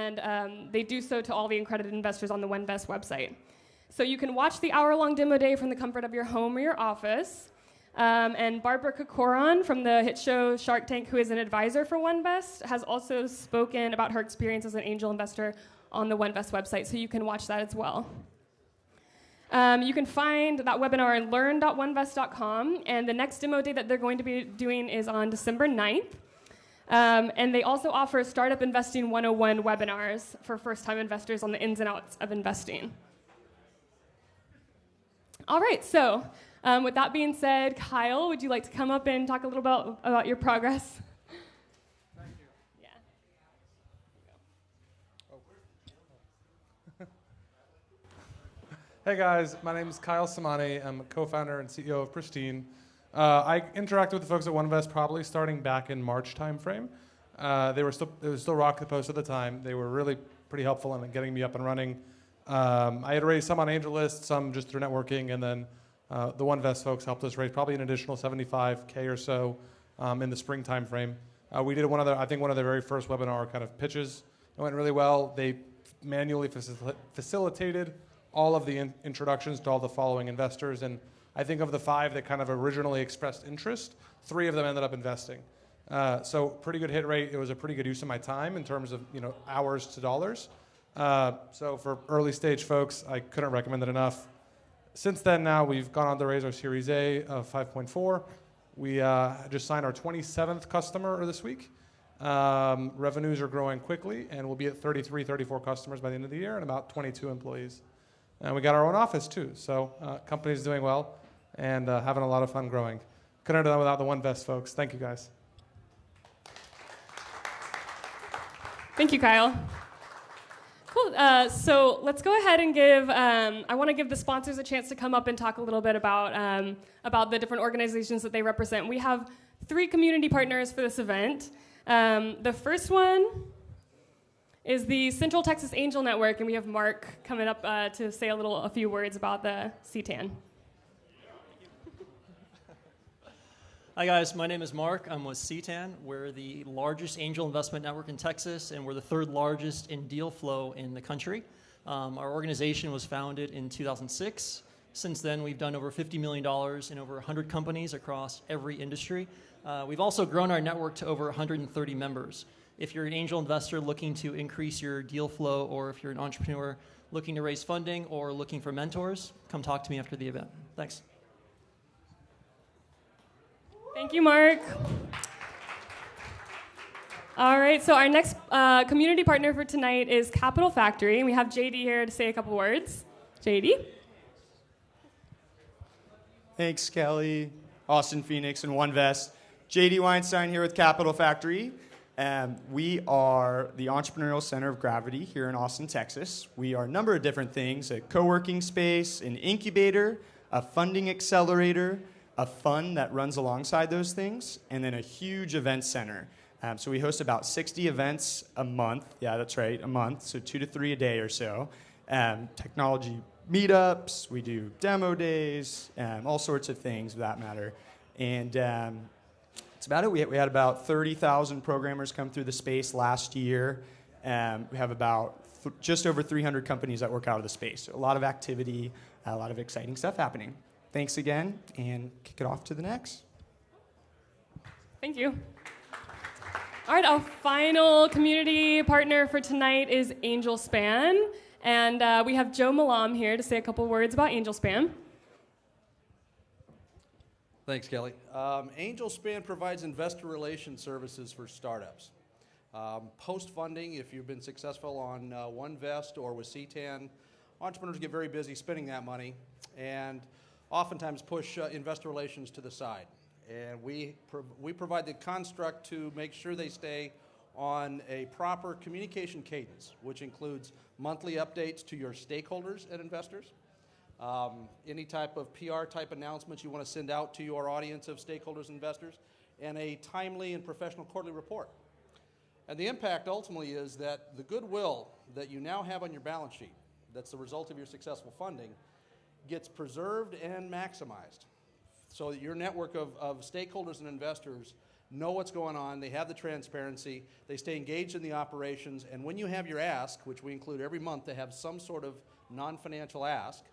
and they do so to all the accredited investors on the Onevest website. So you can watch the hour-long demo day from the comfort of your home or your office. And Barbara Kokoron from the hit show Shark Tank, who is an advisor for Onevest, has also spoken about her experience as an angel investor on the Onevest website, so you can watch that as well. You can find that webinar at learn.onevest.com, and the next demo day that they're going to be doing is on December 9th. And they also offer Startup Investing 101 webinars for first-time investors on the ins and outs of investing. All right, so with that being said, Kyle, would you like to come up and talk a little about your progress? Thank you. Yeah. Hey guys, my name is Kyle Samani. I'm a co-founder and CEO of Pristine. I interacted with the folks at Onevest probably starting back in March timeframe. They were still rock the post at the time. They were really pretty helpful in getting me up and running. I had raised some on AngelList, some just through networking, and then the Onevest folks helped us raise probably an additional $75K or so in the spring timeframe. We did one of the very first webinar kind of pitches. It went really well. They manually facilitated all of the introductions to all the following investors, and I think of the 5 that kind of originally expressed interest, 3 of them ended up investing. So pretty good hit rate. It was a pretty good use of my time in terms of hours to dollars. So for early stage folks, I couldn't recommend it enough. Since then, now we've gone on to raise our Series A of 5.4. We just signed our 27th customer this week. Revenues are growing quickly, and we'll be at 33, 34 customers by the end of the year and about 22 employees. And we got our own office too, so company's doing well and having a lot of fun growing. Couldn't have done without the Onevest folks. Thank you guys. Thank you, Kyle. Cool. So let's go ahead and give. I want to give the sponsors a chance to come up and talk a little bit about the different organizations that they represent. We have 3 community partners for this event. The first one is the Central Texas Angel Network, and we have Mark coming up to say a few words about the CTAN. Hi guys, my name is Mark. I'm with CTAN. We're the largest angel investment network in Texas, and we're the 3rd largest in deal flow in the country. Our organization was founded in 2006. Since then, we've done over $50 million in over 100 companies across every industry. We've also grown our network to over 130 members. If you're an angel investor looking to increase your deal flow, or if you're an entrepreneur looking to raise funding or looking for mentors, come talk to me after the event. Thanks. Thank you, Mark. All right, so our next community partner for tonight is Capital Factory, and we have JD here to say a couple words. JD? Thanks, Kelly, Austin Phoenix, and Onevest. JD Weinstein here with Capital Factory. We are the entrepreneurial center of gravity here in Austin, Texas. We are a number of different things: a co-working space, an incubator, a funding accelerator, a fund that runs alongside those things, and then a huge event center. So we host about 60 events a month. Yeah, that's right, a month, so 2 to 3 a day or so. Technology meetups, we do demo days, all sorts of things for that matter. And that's about it. We had about 30,000 programmers come through the space last year. We have about just over 300 companies that work out of the space. So a lot of activity, a lot of exciting stuff happening. Thanks again, and kick it off to the next. Thank you. All right, our final community partner for tonight is AngelSpan, and we have Joe Malam here to say a couple words about AngelSpan. Thanks, Kelly. AngelSpan provides investor relations services for startups. Post-funding, if you've been successful on Onevest or with CTAN, entrepreneurs get very busy spending that money and oftentimes push investor relations to the side. And we provide the construct to make sure they stay on a proper communication cadence, which includes monthly updates to your stakeholders and investors, any type of PR type announcements you want to send out to your audience of stakeholders and investors, and a timely and professional quarterly report. And the impact ultimately is that the goodwill that you now have on your balance sheet, that's the result of your successful funding, gets preserved and maximized so that your network of stakeholders and investors know what's going on, they have the transparency, they stay engaged in the operations, and when you have your ask, which we include every month to have some sort of non-financial ask,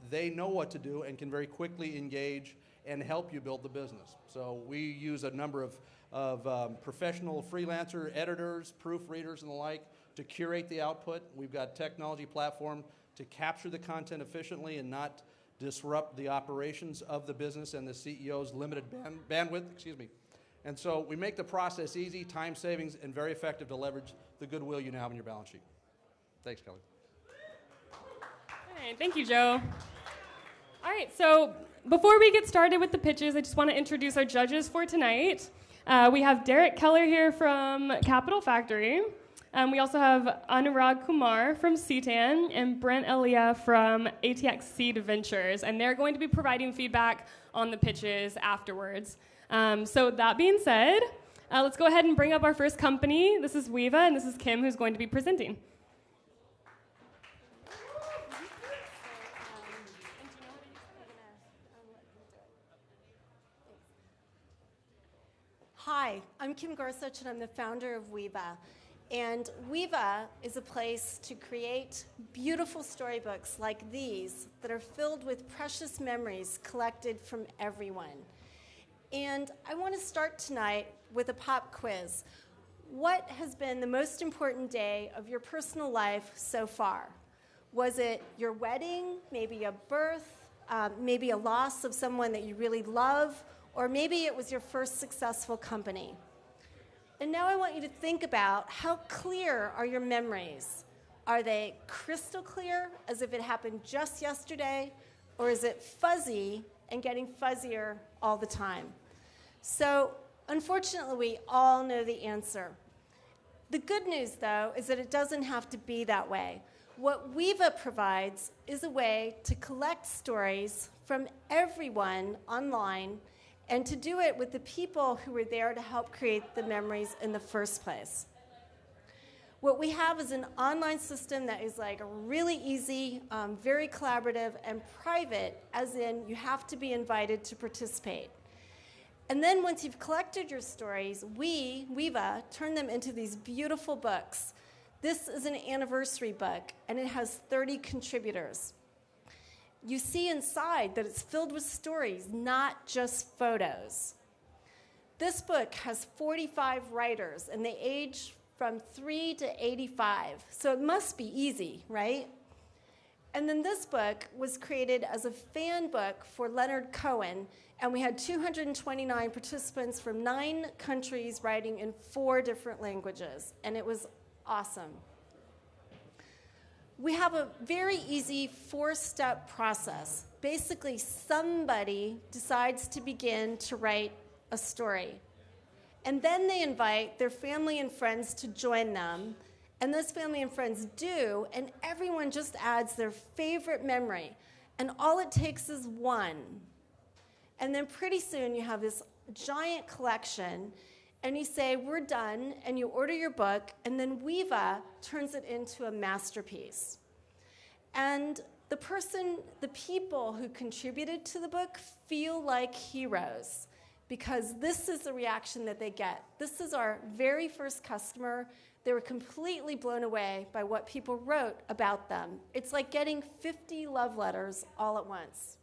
they know what to do and can very quickly engage and help you build the business. So we use a number of professional freelancer editors, proofreaders, and the like to curate the output. We've got technology platform to capture the content efficiently and not disrupt the operations of the business and the CEO's limited bandwidth, And so we make the process easy, time savings, and very effective to leverage the goodwill you now have on your balance sheet. Thanks, Kelly. All right, thank you, Joe. All right, so before we get started with the pitches, I just want to introduce our judges for tonight. We have Derek Keller here from Capital Factory. We also have Anurag Kumar from CTAN and Brent Elia from ATX Seed Ventures, and they're going to be providing feedback on the pitches afterwards. So that being said, let's go ahead and bring up our first company. This is Weeva, and this is Kim, who's going to be presenting. Hi, I'm Kim Gorsuch, and I'm the founder of Weeva. And Weeva is a place to create beautiful storybooks like these that are filled with precious memories collected from everyone. And I want to start tonight with a pop quiz. What has been the most important day of your personal life so far? Was it your wedding, maybe a birth, maybe a loss of someone that you really love, or maybe it was your first successful company? And now I want you to think about how clear are your memories. Are they crystal clear, as if it happened just yesterday, or is it fuzzy and getting fuzzier all the time? So, unfortunately, we all know the answer. The good news, though, is that it doesn't have to be that way. What Weeva provides is a way to collect stories from everyone online and to do it with the people who were there to help create the memories in the first place. What we have is an online system that is like really easy, very collaborative, and private, as in you have to be invited to participate. And then once you've collected your stories, Weeva, turn them into these beautiful books. This is an anniversary book, and it has 30 contributors. You see inside that it's filled with stories, not just photos. This book has 45 writers, and they age from 3 to 85, so it must be easy, right? And then this book was created as a fan book for Leonard Cohen, and we had 229 participants from 9 countries writing in 4 different languages, and it was awesome. We have a very easy 4-step process. Basically, somebody decides to begin to write a story. And then they invite their family and friends to join them. And those family and friends do, and everyone just adds their favorite memory. And all it takes is one. And then pretty soon you have this giant collection, and you say, we're done, and you order your book, and then Weeva turns it into a masterpiece. And the people who contributed to the book feel like heroes, because this is the reaction that they get. This is our very first customer. They were completely blown away by what people wrote about them. It's like getting 50 love letters all at once.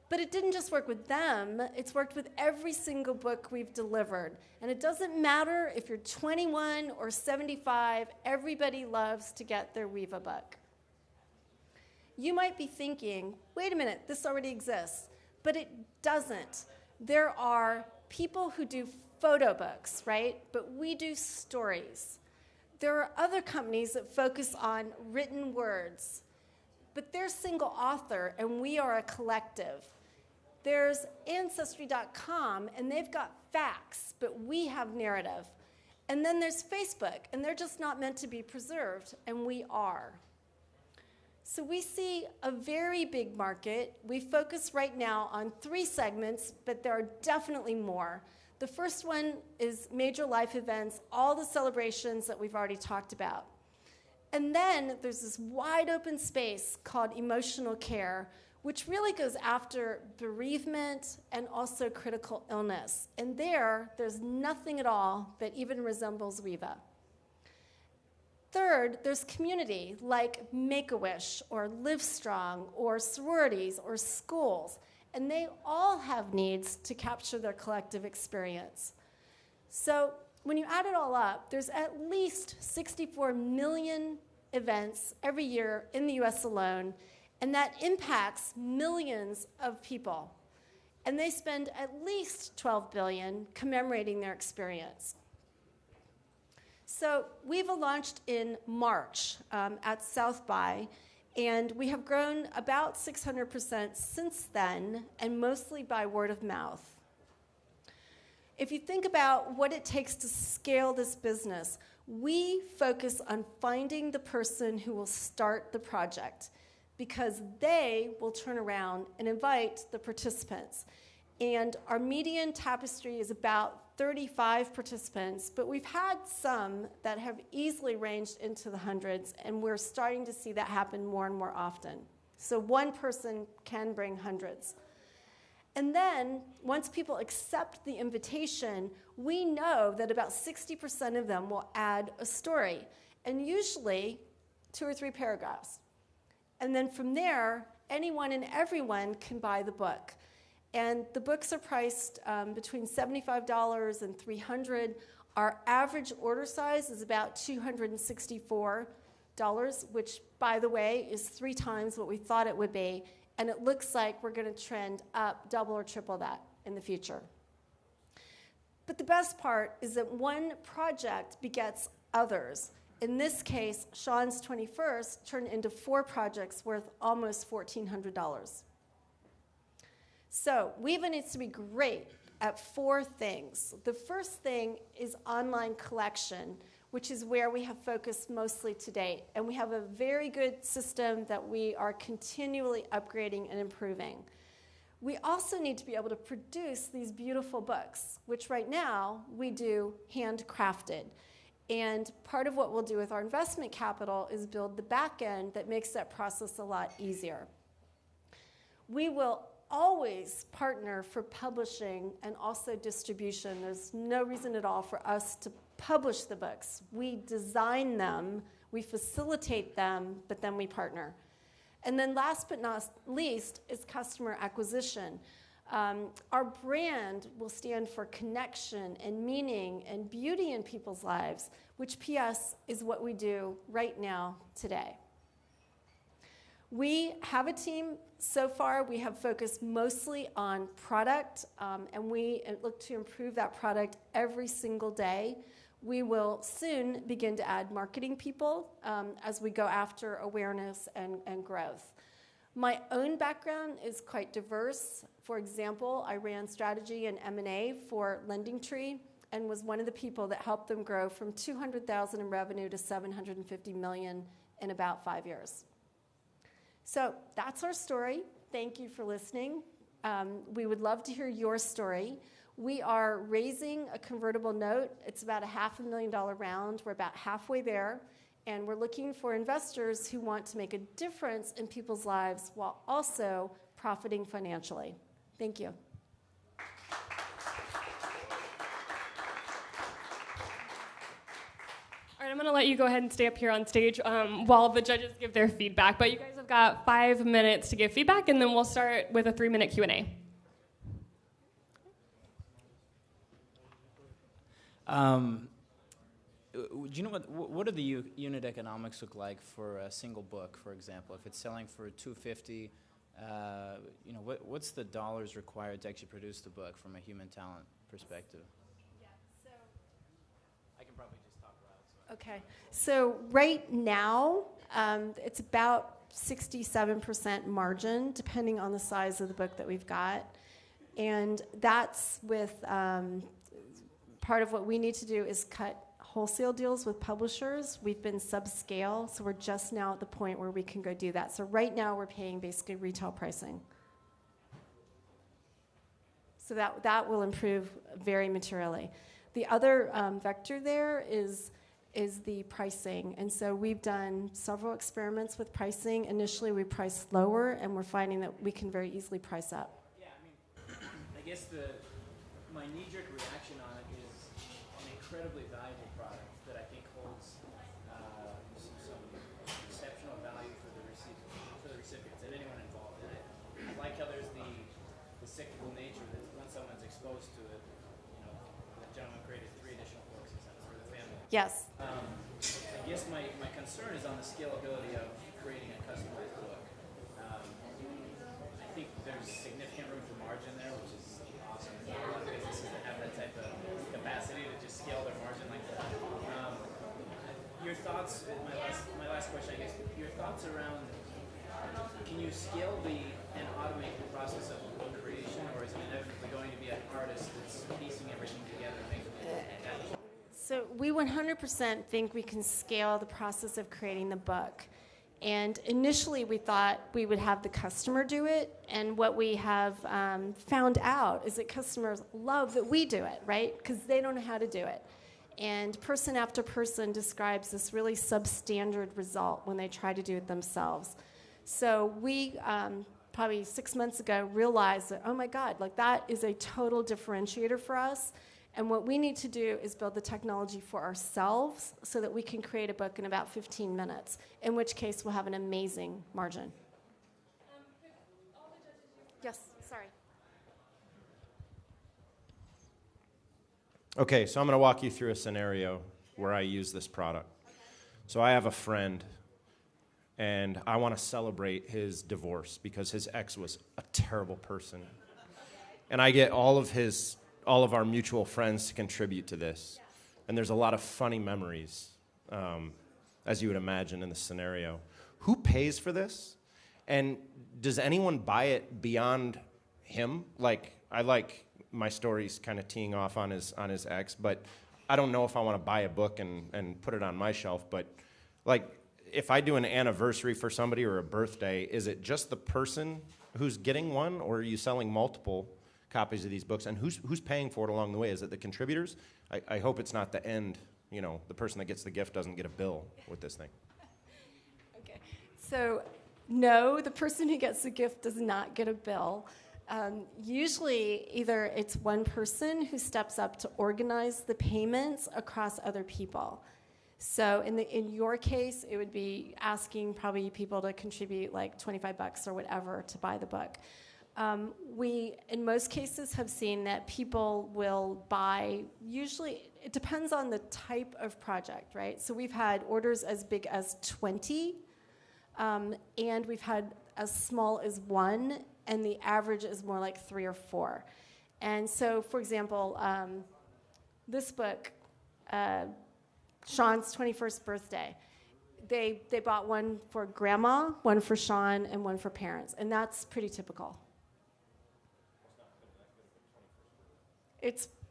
But it didn't just work with them, it's worked with every single book we've delivered. And it doesn't matter if you're 21 or 75, everybody loves to get their Weeva book. You might be thinking, wait a minute, this already exists. But it doesn't. There are people who do photo books, right? But we do stories. There are other companies that focus on written words. But they're single author, and we are a collective. There's Ancestry.com, and they've got facts, but we have narrative. And then there's Facebook, and they're just not meant to be preserved, and we are. So we see a very big market. We focus right now on 3 segments, but there are definitely more. The first one is major life events, all the celebrations that we've already talked about. And then there's this wide open space called emotional care, which really goes after bereavement and also critical illness. And there's nothing at all that even resembles Weeva. Third, there's community like Make-A-Wish or Livestrong or sororities or schools, and they all have needs to capture their collective experience. So when you add it all up, there's at least 64 million events every year in the US alone, and that impacts millions of people. And they spend at least $12 billion commemorating their experience. So Weeva launched in March at South by, and we have grown about 600% since then, and mostly by word of mouth. If you think about what it takes to scale this business, we focus on finding the person who will start the project, because they will turn around and invite the participants. And our median tapestry is about 35 participants, but we've had some that have easily ranged into the hundreds, and we're starting to see that happen more and more often. So one person can bring hundreds. And then, once people accept the invitation, we know that about 60% of them will add a story, and usually 2 or 3 paragraphs. And then from there, anyone and everyone can buy the book. And the books are priced between $75 and $300. Our average order size is about $264, which, by the way, is 3 times what we thought it would be. And it looks like we're going to trend up double or triple that in the future. But the best part is that one project begets others. In this case, Sean's 21st turned into 4 projects worth almost $1,400. So Weeva needs to be great at 4 things. The first thing is online collection, which is where we have focused mostly to date. And we have a very good system that we are continually upgrading and improving. We also need to be able to produce these beautiful books, which right now we do handcrafted. And part of what we'll do with our investment capital is build the back end that makes that process a lot easier. We will always partner for publishing and also distribution. There's no reason at all for us to publish the books. We design them, we facilitate them, but then we partner. And then last but not least is customer acquisition. Our brand will stand for connection and meaning and beauty in people's lives, which PS is what we do right now today. We have a team. So far, we have focused mostly on product, and we look to improve that product every single day. We will soon begin to add marketing people as we go after awareness and growth. My own background is quite diverse. For example, I ran strategy and M&A for LendingTree and was one of the people that helped them grow from $200,000 in revenue to $750 million in about 5 years. So that's our story. Thank you for listening. We would love to hear your story. We are raising a convertible note. It's about a $500,000 round. We're about halfway there. And we're looking for investors who want to make a difference in people's lives while also profiting financially. Thank you. All right, I'm going to let you go ahead and stay up here on stage while the judges give their feedback. But you guys have got 5 minutes to give feedback, and then we'll start with a 3-minute Q&A. Do you know what do the unit economics look like for a single book, for example? If it's selling for $250, you know, what's the dollars required to actually produce the book from a human talent perspective? Yeah, so I can probably just talk loud. okay. So right now, it's about 67% margin, depending on the size of the book that we've got. And that's with part of what we need to do is cut wholesale deals with publishers. We've been subscale, so we're just now at the point where we can go do that. So right now we're paying basically retail pricing. So that will improve very materially. The other vector there is is the pricing. And so we've done several experiments with pricing. Initially, we priced lower, and we're finding that we can very easily price up. Yeah, I guess my knee-jerk reaction on it is an incredibly valuable product that I think holds some exceptional value for the recipients and anyone involved in it. I like how there's the cyclical nature that when someone's exposed to it, the gentleman created 3 additional books for the family. Yes. I guess my concern is on the scalability of creating a customized book. I think there's significant room for margin there, which is awesome. There's not a lot of businesses that have that type of capacity to just scale their margin like that. Your thoughts, my last question, I guess, your thoughts around, can you scale and automate the process of book creation, or is it inevitably going to be an artist that's piecing everything together and making it? So we 100% think we can scale the process of creating the book. And initially, we thought we would have the customer do it. And what we have found out is that customers love that we do it, right? Because they don't know how to do it. And person after person describes this really substandard result when they try to do it themselves. So we, probably 6 months ago, realized that, oh my God, like that is a total differentiator for us. And what we need to do is build the technology for ourselves so that we can create a book in about 15 minutes, in which case we'll have an amazing margin. Yes, sorry. Okay, so I'm going to walk you through a scenario where I use this product. So I have a friend, and I want to celebrate his divorce because his ex was a terrible person. And I get all of our mutual friends to contribute to this. And there's a lot of funny memories, as you would imagine in the scenario. Who pays for this? And does anyone buy it beyond him? I like my stories kind of teeing off on his ex, but I don't know if I want to buy a book and put it on my shelf. But if I do an anniversary for somebody or a birthday, is it just the person who's getting one, or are you selling multiple copies of these books, and who's paying for it along the way? Is it the contributors? I hope it's not the end, the person that gets the gift doesn't get a bill with this thing. Okay, so no, the person who gets the gift does not get a bill. Usually either it's one person who steps up to organize the payments across other people. So in your case, it would be asking probably people to contribute like $25 or whatever to buy the book. We, in most cases, have seen that people will buy, usually, it depends on the type of project, right? So we've had orders as big as 20, and we've had as small as 1, and the average is more like 3 or 4. And so, for example, this book, Sean's 21st birthday, they bought one for grandma, one for Sean, and one for parents, and that's pretty typical.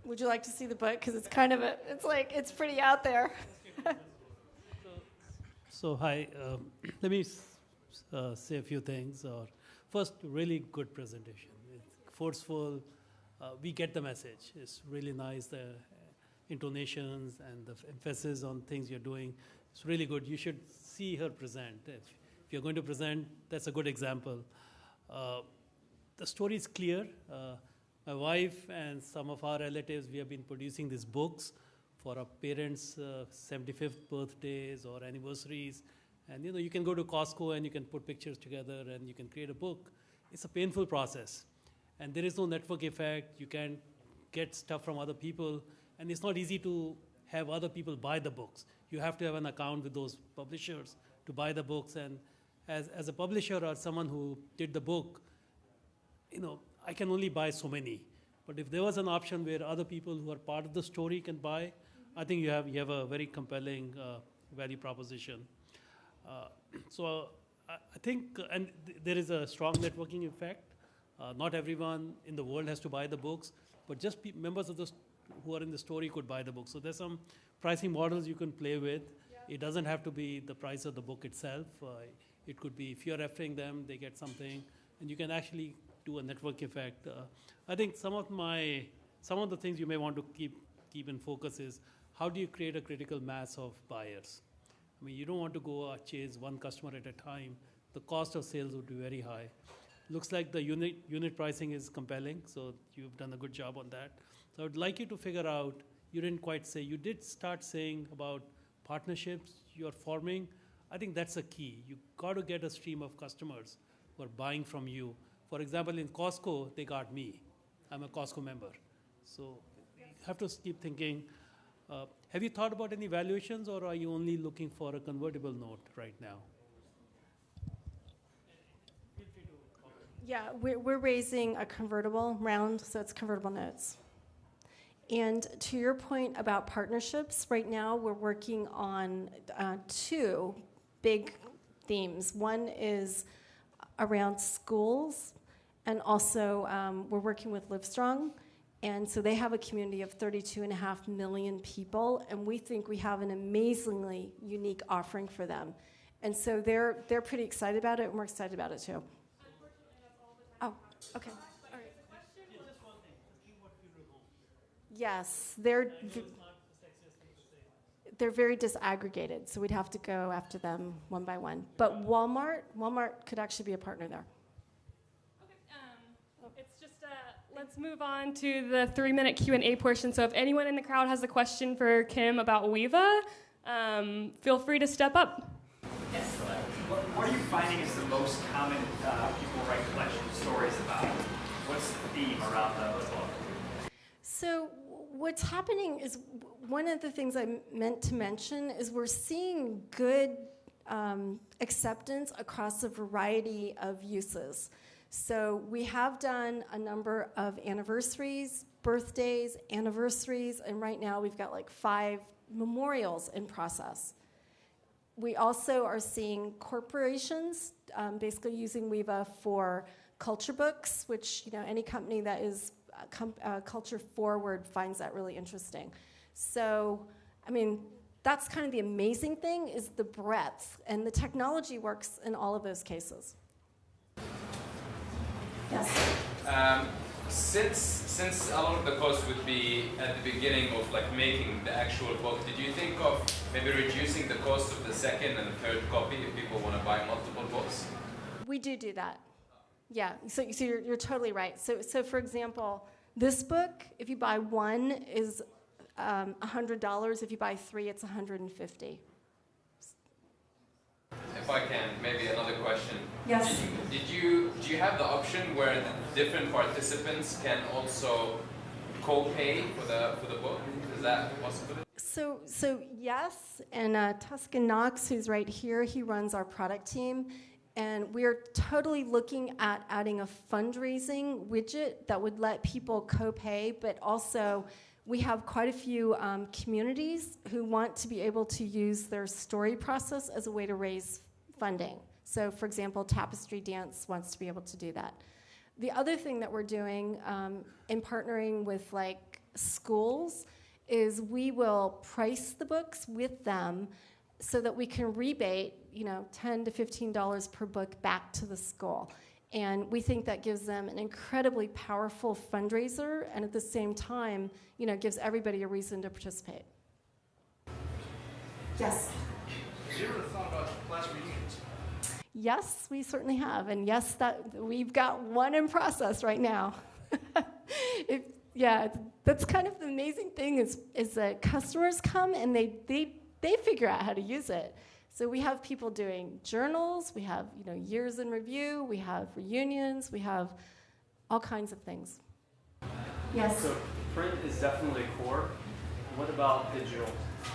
Would you like to see the book? Because it's kind of it's pretty out there. So hi, let me say a few things. First, really good presentation. It's forceful. We get the message. It's really nice, the intonations and the emphasis on things you're doing. It's really good. You should see her present. If you're going to present, that's a good example. The story is clear. My wife and some of our relatives, we have been producing these books for our parents' 75th birthdays or anniversaries. And you can go to Costco and you can put pictures together and you can create a book. It's a painful process. And there is no network effect. You can't get stuff from other people. And it's not easy to have other people buy the books. You have to have an account with those publishers to buy the books. And as a publisher or someone who did the book, I can only buy so many. But if there was an option where other people who are part of the story can buy, I think you have a very compelling value proposition. So I think, and there is a strong networking effect. Not everyone in the world has to buy the books, but just members of who are in the story could buy the book. So there's some pricing models you can play with. Yeah. It doesn't have to be the price of the book itself. It could be if you're referring them, they get something, and you can actually do a network effect. I think some of the things you may want to keep in focus is how do you create a critical mass of buyers? I mean, you don't want to go chase one customer at a time. The cost of sales would be very high. Looks like the unit pricing is compelling, so you've done a good job on that. So I would like you to figure out, you didn't quite say, you did start saying about partnerships you're forming. I think that's a key. You got to get a stream of customers who are buying from you. For example, in Costco, they got me. I'm a Costco member. So you have to keep thinking, have you thought about any valuations, or are you only looking for a convertible note right now? Yeah, we're raising a convertible round, so it's convertible notes. And to your point about partnerships, right now we're working on 2 big themes. One is around schools, and also we're working with Livestrong. And so they have a community of 32.5 million people, and we think we have an amazingly unique offering for them. And so they're pretty excited about it, and we're excited about it too. Oh, okay. All right. Yes, they're very disaggregated, so we'd have to go after them one by one. But Walmart could actually be a partner there. Okay, it's just let's move on to the 3-minute Q&A portion. So if anyone in the crowd has a question for Kim about Weeva, feel free to step up. Yes. What are you finding is the most common people write collection stories about? What's the theme around the book? So what's happening is, one of the things I meant to mention is we're seeing good acceptance across a variety of uses. So we have done a number of anniversaries, birthdays, anniversaries, and right now we've got like 5 memorials in process. We also are seeing corporations basically using Weeva for culture books, which any company that is culture forward finds that really interesting. So, I mean, that's kind of the amazing thing, is the breadth, and the technology works in all of those cases. Yes. Since a lot of the cost would be at the beginning of making the actual book, did you think of maybe reducing the cost of the second and the third copy if people want to buy multiple books? We do that. Yeah, so you're totally right. So for example, this book, if you buy 1, is $100. If you buy 3, it's $150. If I can, maybe another question. Yes. Do you have the option where the different participants can also co-pay for the book? Is that a possibility? So yes, and Tuscan Knox, who's right here, he runs our product team, and we're totally looking at adding a fundraising widget that would let people co-pay, but also we have quite a few communities who want to be able to use their story process as a way to raise funding. So, for example, Tapestry Dance wants to be able to do that. The other thing that we're doing in partnering with schools is we will price the books with them so that we can rebate, $10 to $15 per book back to the school. And we think that gives them an incredibly powerful fundraiser, and at the same time, gives everybody a reason to participate. Yes? Have you ever thought about class reunions? Yes, we certainly have. And yes, that we've got one in process right now. That's kind of the amazing thing is that customers come and they figure out how to use it. So we have people doing journals, we have years in review, we have reunions, we have all kinds of things. Yes? So print is definitely core. What about digital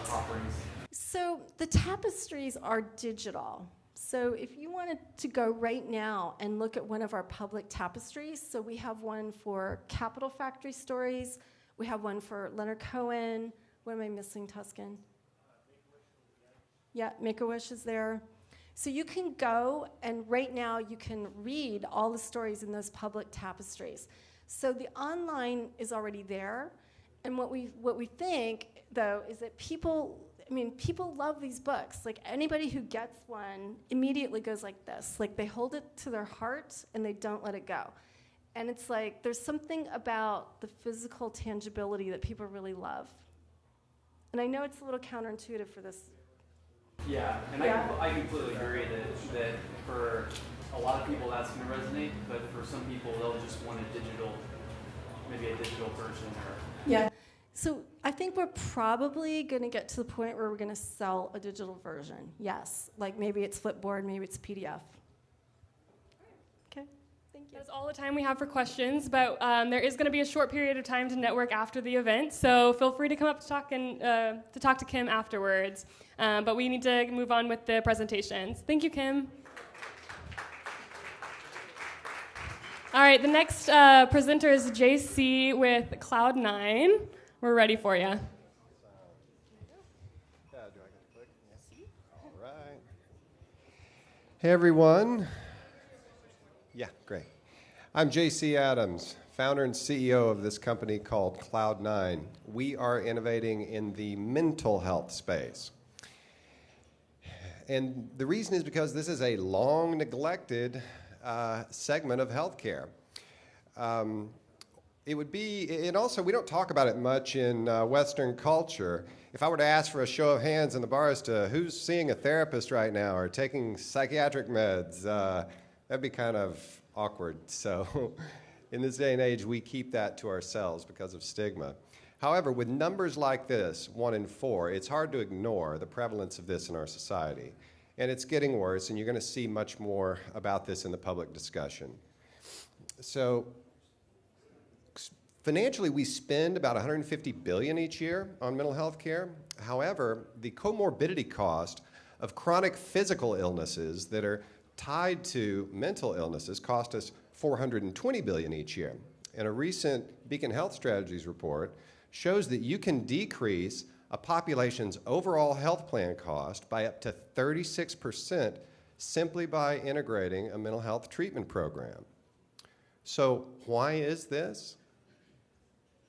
offerings? So the tapestries are digital. So if you wanted to go right now and look at one of our public tapestries, so we have one for Capital Factory Stories, we have one for Leonard Cohen. What am I missing, Tuscan? Yeah, Make-A-Wish is there. So you can go, and right now you can read all the stories in those public tapestries. So the online is already there, and what we think, though, is that people love these books. Anybody who gets one immediately goes like this. They hold it to their heart, and they don't let it go. And it's there's something about the physical tangibility that people really love. And I know it's a little counterintuitive for this. Yeah, and I completely agree that for a lot of people that's going to resonate, but for some people they'll just want maybe a digital version. Yeah. So I think we're probably going to get to the point where we're going to sell a digital version. Yes. Like maybe it's Flipboard, maybe it's PDF. Okay. Thank you. That's all the time we have for questions, but there is going to be a short period of time to network after the event, so feel free to come up to talk to Kim afterwards. But we need to move on with the presentations. Thank you, Kim. All right, the next presenter is JC with Cloud9. We're ready for you. All right. Hey, everyone. Yeah, great. I'm JC Adams, founder and CEO of this company called Cloud9. We are innovating in the mental health space. And the reason is because this is a long neglected segment of healthcare. And also we don't talk about it much in Western culture. If I were to ask for a show of hands in the bar as to who's seeing a therapist right now or taking psychiatric meds, that'd be kind of awkward. So in this day and age, we keep that to ourselves because of stigma. However, with numbers like this, 1 in 4, it's hard to ignore the prevalence of this in our society. And it's getting worse, and you're going to see much more about this in the public discussion. So financially, we spend about $150 billion each year on mental health care. However, the comorbidity cost of chronic physical illnesses that are tied to mental illnesses cost us $420 billion each year. And a recent Beacon Health Strategies report shows that you can decrease a population's overall health plan cost by up to 36% simply by integrating a mental health treatment program. So why is this?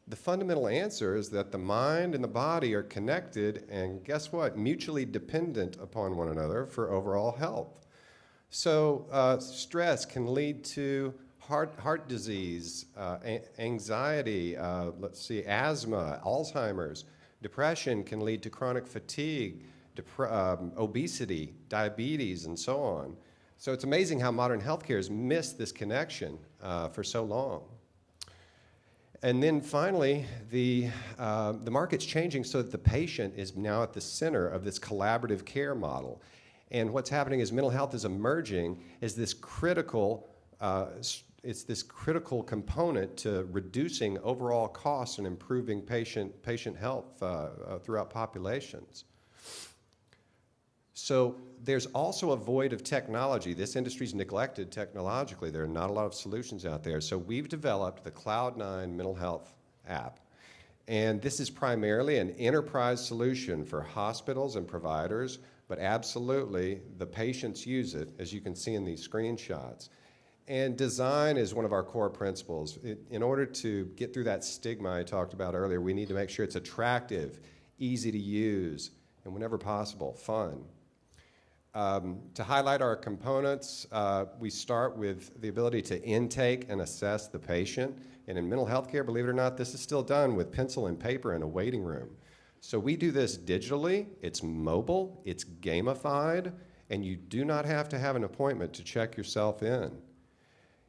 The fundamental answer is that the mind and the body are connected and guess what? Mutually dependent upon one another for overall health. So stress can lead to heart disease, anxiety, asthma, Alzheimer's. Depression can lead to chronic fatigue, obesity, diabetes, and so on. So it's amazing how modern healthcare has missed this connection for so long. And then finally, the market's changing so that the patient is now at the center of this collaborative care model. And what's happening is mental health is emerging as this critical component to reducing overall costs and improving patient health throughout populations. So there's also a void of technology. This industry's neglected technologically. There are not a lot of solutions out there. So we've developed the Cloud9 mental health app. And this is primarily an enterprise solution for hospitals and providers, but absolutely the patients use it, as you can see in these screenshots. And design is one of our core principles. In order to get through that stigma I talked about earlier, we need to make sure it's attractive, easy to use, and whenever possible, fun. To highlight our components, we start with the ability to intake and assess the patient. And in mental health care, believe it or not, this is still done with pencil and paper in a waiting room. So we do this digitally, it's mobile, it's gamified, and you do not have to have an appointment to check yourself in.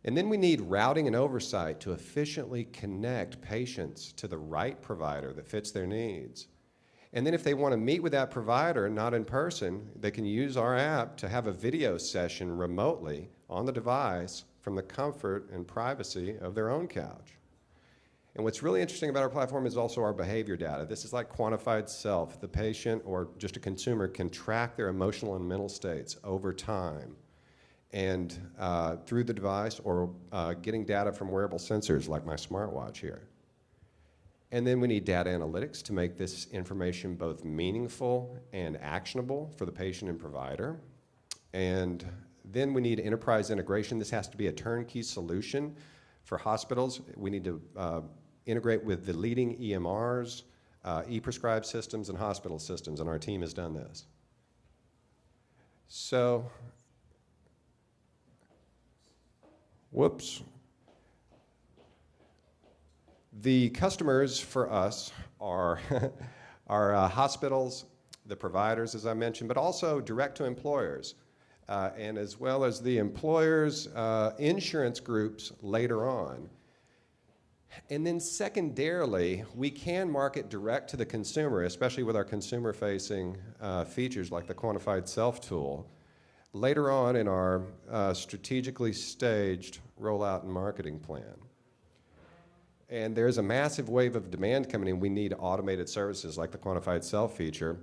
And then we need routing and oversight to efficiently connect patients to the right provider that fits their needs. And then if they want to meet with that provider, not in person, they can use our app to have a video session remotely on the device from the comfort and privacy of their own couch. And what's really interesting about our platform is also our behavior data. This is like quantified self. The patient or just a consumer can track their emotional and mental states over time and through the device or getting data from wearable sensors like my smartwatch here. And then we need data analytics to make this information both meaningful and actionable for the patient and provider. And then we need enterprise integration. This has to be a turnkey solution for hospitals. We need to integrate with the leading EMRs, e-prescribe systems, and hospital systems, and our team has done this. So, whoops. The customers for us are Our hospitals, the providers, as I mentioned, but also direct to employers, and as well as the employers' insurance groups later on. And then secondarily, we can market direct to the consumer, especially with our consumer-facing features like the quantified self tool, later on in our strategically staged rollout and marketing plan. And there's a massive wave of demand coming in. We need automated services like the quantified self feature.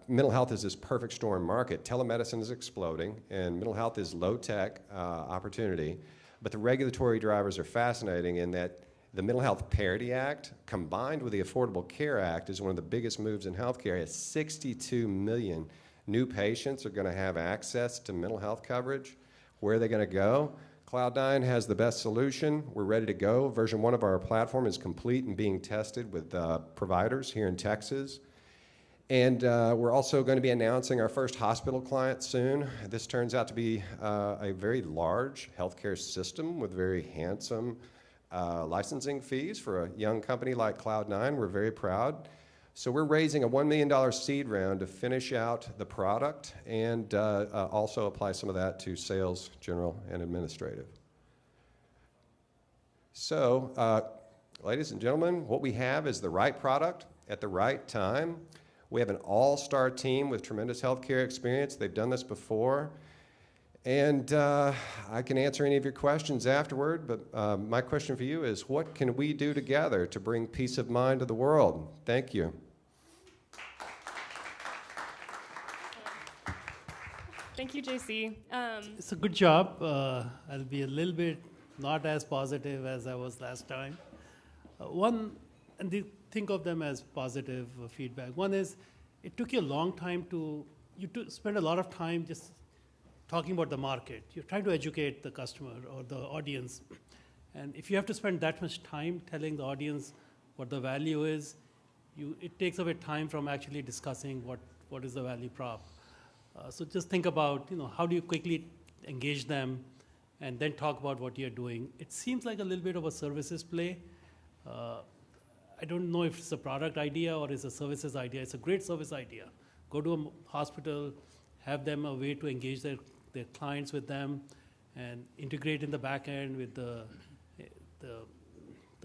Mental health is this perfect storm market. Telemedicine is exploding, and mental health is low-tech opportunity. But the regulatory drivers are fascinating in that the Mental Health Parity Act, combined with the Affordable Care Act, is one of the biggest moves in healthcare. 62 million new patients are going to have access to mental health coverage. Where are they going to go? Cloud9 has the best solution. We're ready to go. Version 1 of our platform is complete and being tested with providers here in Texas. And we're also going to be announcing our first hospital client soon. This turns out to be a very large healthcare system with very handsome licensing fees for a young company like Cloud9. We're very proud. So we're raising a $1 million seed round to finish out the product and also apply some of that to sales, general, and administrative. So, ladies and gentlemen, what we have is the right product at the right time. We have an all-star team with tremendous healthcare experience. They've done this before. And I can answer any of your questions afterward, but my question for you is, what can we do together to bring peace of mind to the world? Thank you. Thank you, JC. It's a good job. I'll be a little bit not as positive as I was last time. Think of them as positive feedback. One is, it took you a long time spend a lot of time just talking about the market. You're trying to educate the customer or the audience. And if you have to spend that much time telling the audience what the value is, it takes away time from actually discussing what is the value prop. So just think about, how do you quickly engage them and then talk about what you're doing. It seems like a little bit of a services play. I don't know if it's a product idea or it's a services idea. It's a great service idea. Go to a hospital, have them a way to engage their clients with them, and integrate in the back end with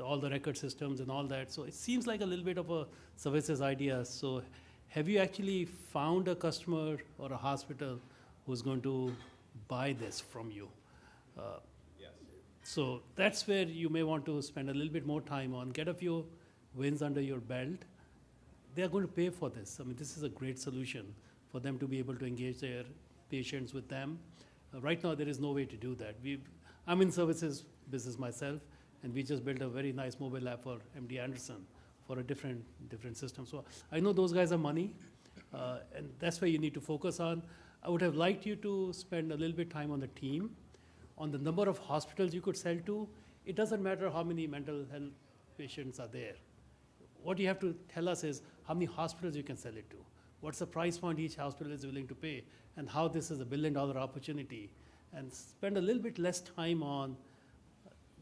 all the record systems and all that. So it seems like a little bit of a services idea. So have you actually found a customer or a hospital who's going to buy this from you? Yes. So that's where you may want to spend a little bit more time on, get a few wins under your belt. They're going to pay for this. I mean, this is a great solution for them to be able to engage their patients with them. Right now, there is no way to do that. I'm in services business myself, and we just built a very nice mobile app for MD Anderson for a different system. So I know those guys are money, and that's where you need to focus on. I would have liked you to spend a little bit time on the team, on the number of hospitals you could sell to. It doesn't matter how many mental health patients are there. What you have to tell us is how many hospitals you can sell it to, what's the price point each hospital is willing to pay, and how this is a $1 billion opportunity. And spend a little bit less time on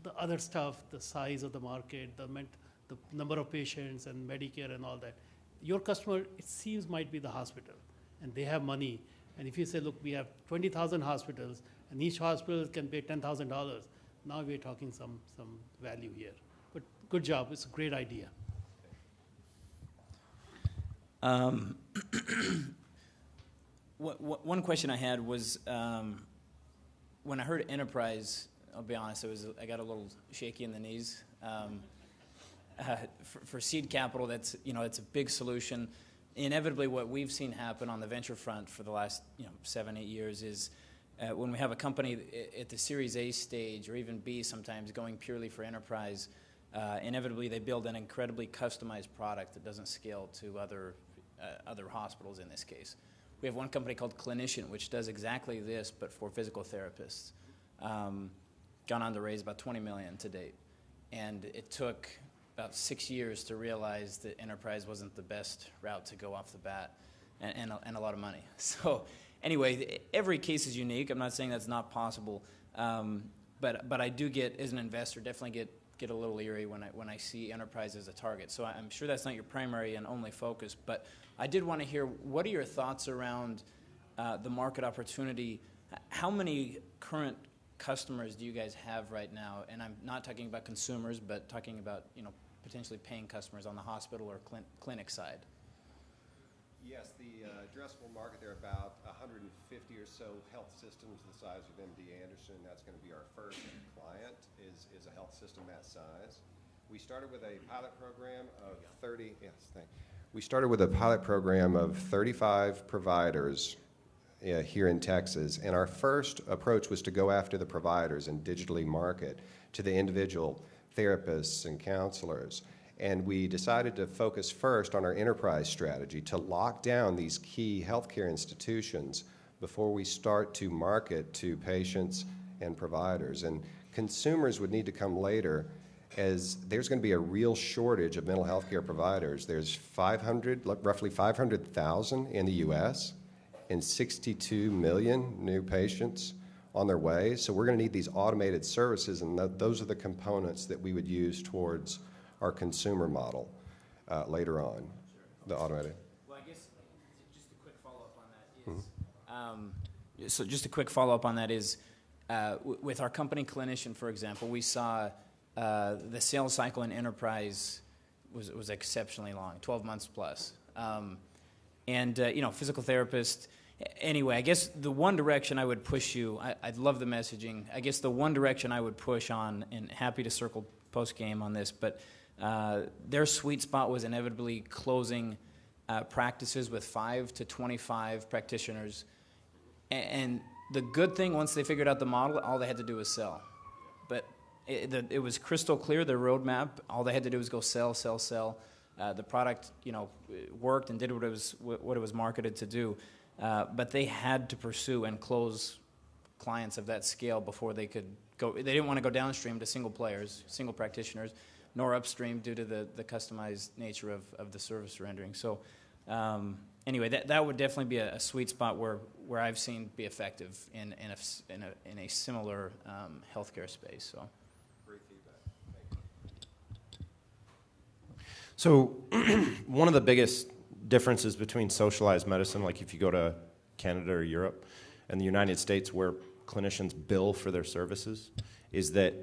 the other stuff, the size of the market, the number of patients and Medicare and all that. Your customer, it seems, might be the hospital, and they have money. And if you say, look, we have 20,000 hospitals, and each hospital can pay $10,000, now we're talking some value here. But good job, it's a great idea. One question I had was, when I heard enterprise, I'll be honest, I got a little shaky in the knees. For seed capital, it's a big solution. Inevitably, what we've seen happen on the venture front for the last 7-8 years is when we have a company at the Series A stage or even B sometimes going purely for enterprise, inevitably they build an incredibly customized product that doesn't scale to other hospitals in this case. We have one company called Clinician, which does exactly this, but for physical therapists. Gone on to raise about $20 million to date. And it took about 6 years to realize that enterprise wasn't the best route to go off the bat, and a lot of money. So anyway, every case is unique. I'm not saying that's not possible. But I do get, as an investor, definitely get get a little eerie when I see enterprise as a target. So I'm sure that's not your primary and only focus, but I did want to hear, what are your thoughts around the market opportunity? How many current customers do you guys have right now? And I'm not talking about consumers, but talking about, you know, potentially paying customers on the hospital or clinic side. Yes, the addressable market, there are about 150 or so health systems the size of MD Anderson. That's going to be our first client, is a health system that size. We started with a pilot program of 30, yes, thank you. We started with a pilot program of 35 providers here in Texas, and our first approach was to go after the providers and digitally market to the individual therapists and counselors. And we decided to focus first on our enterprise strategy to lock down these key healthcare institutions before we start to market to patients and providers. And consumers would need to come later, as there's going to be a real shortage of mental health care providers. There's roughly 500,000 in the U.S., and 62 million new patients on their way. So we're going to need these automated services, and those are the components that we would use towards our consumer model later on, the automated. Well, I guess just a quick follow-up on that is, so just a quick follow-up on that is, with our company Clinician, for example, we saw the sales cycle in enterprise was exceptionally long, 12 months plus. And, you know, physical therapist. Anyway, I guess the one direction I would push you, I'd love the messaging. I guess the one direction I would push on, and happy to circle post-game on this, but their sweet spot was inevitably closing practices with 5 to 25 practitioners. And the good thing, once they figured out the model, all they had to do was sell. But it was crystal clear, their roadmap. All they had to do was go sell, sell, sell. The product, you know, worked and did what it was marketed to do. But they had to pursue and close clients of that scale before they could go. They didn't want to go downstream to single players, single practitioners, nor upstream due to the customized nature of the service rendering. So anyway, that would definitely be a sweet spot where I've seen be effective in a similar healthcare space. So. Great feedback. Thank you. So one of the biggest differences between socialized medicine, like if you go to Canada or Europe and the United States where clinicians bill for their services, is that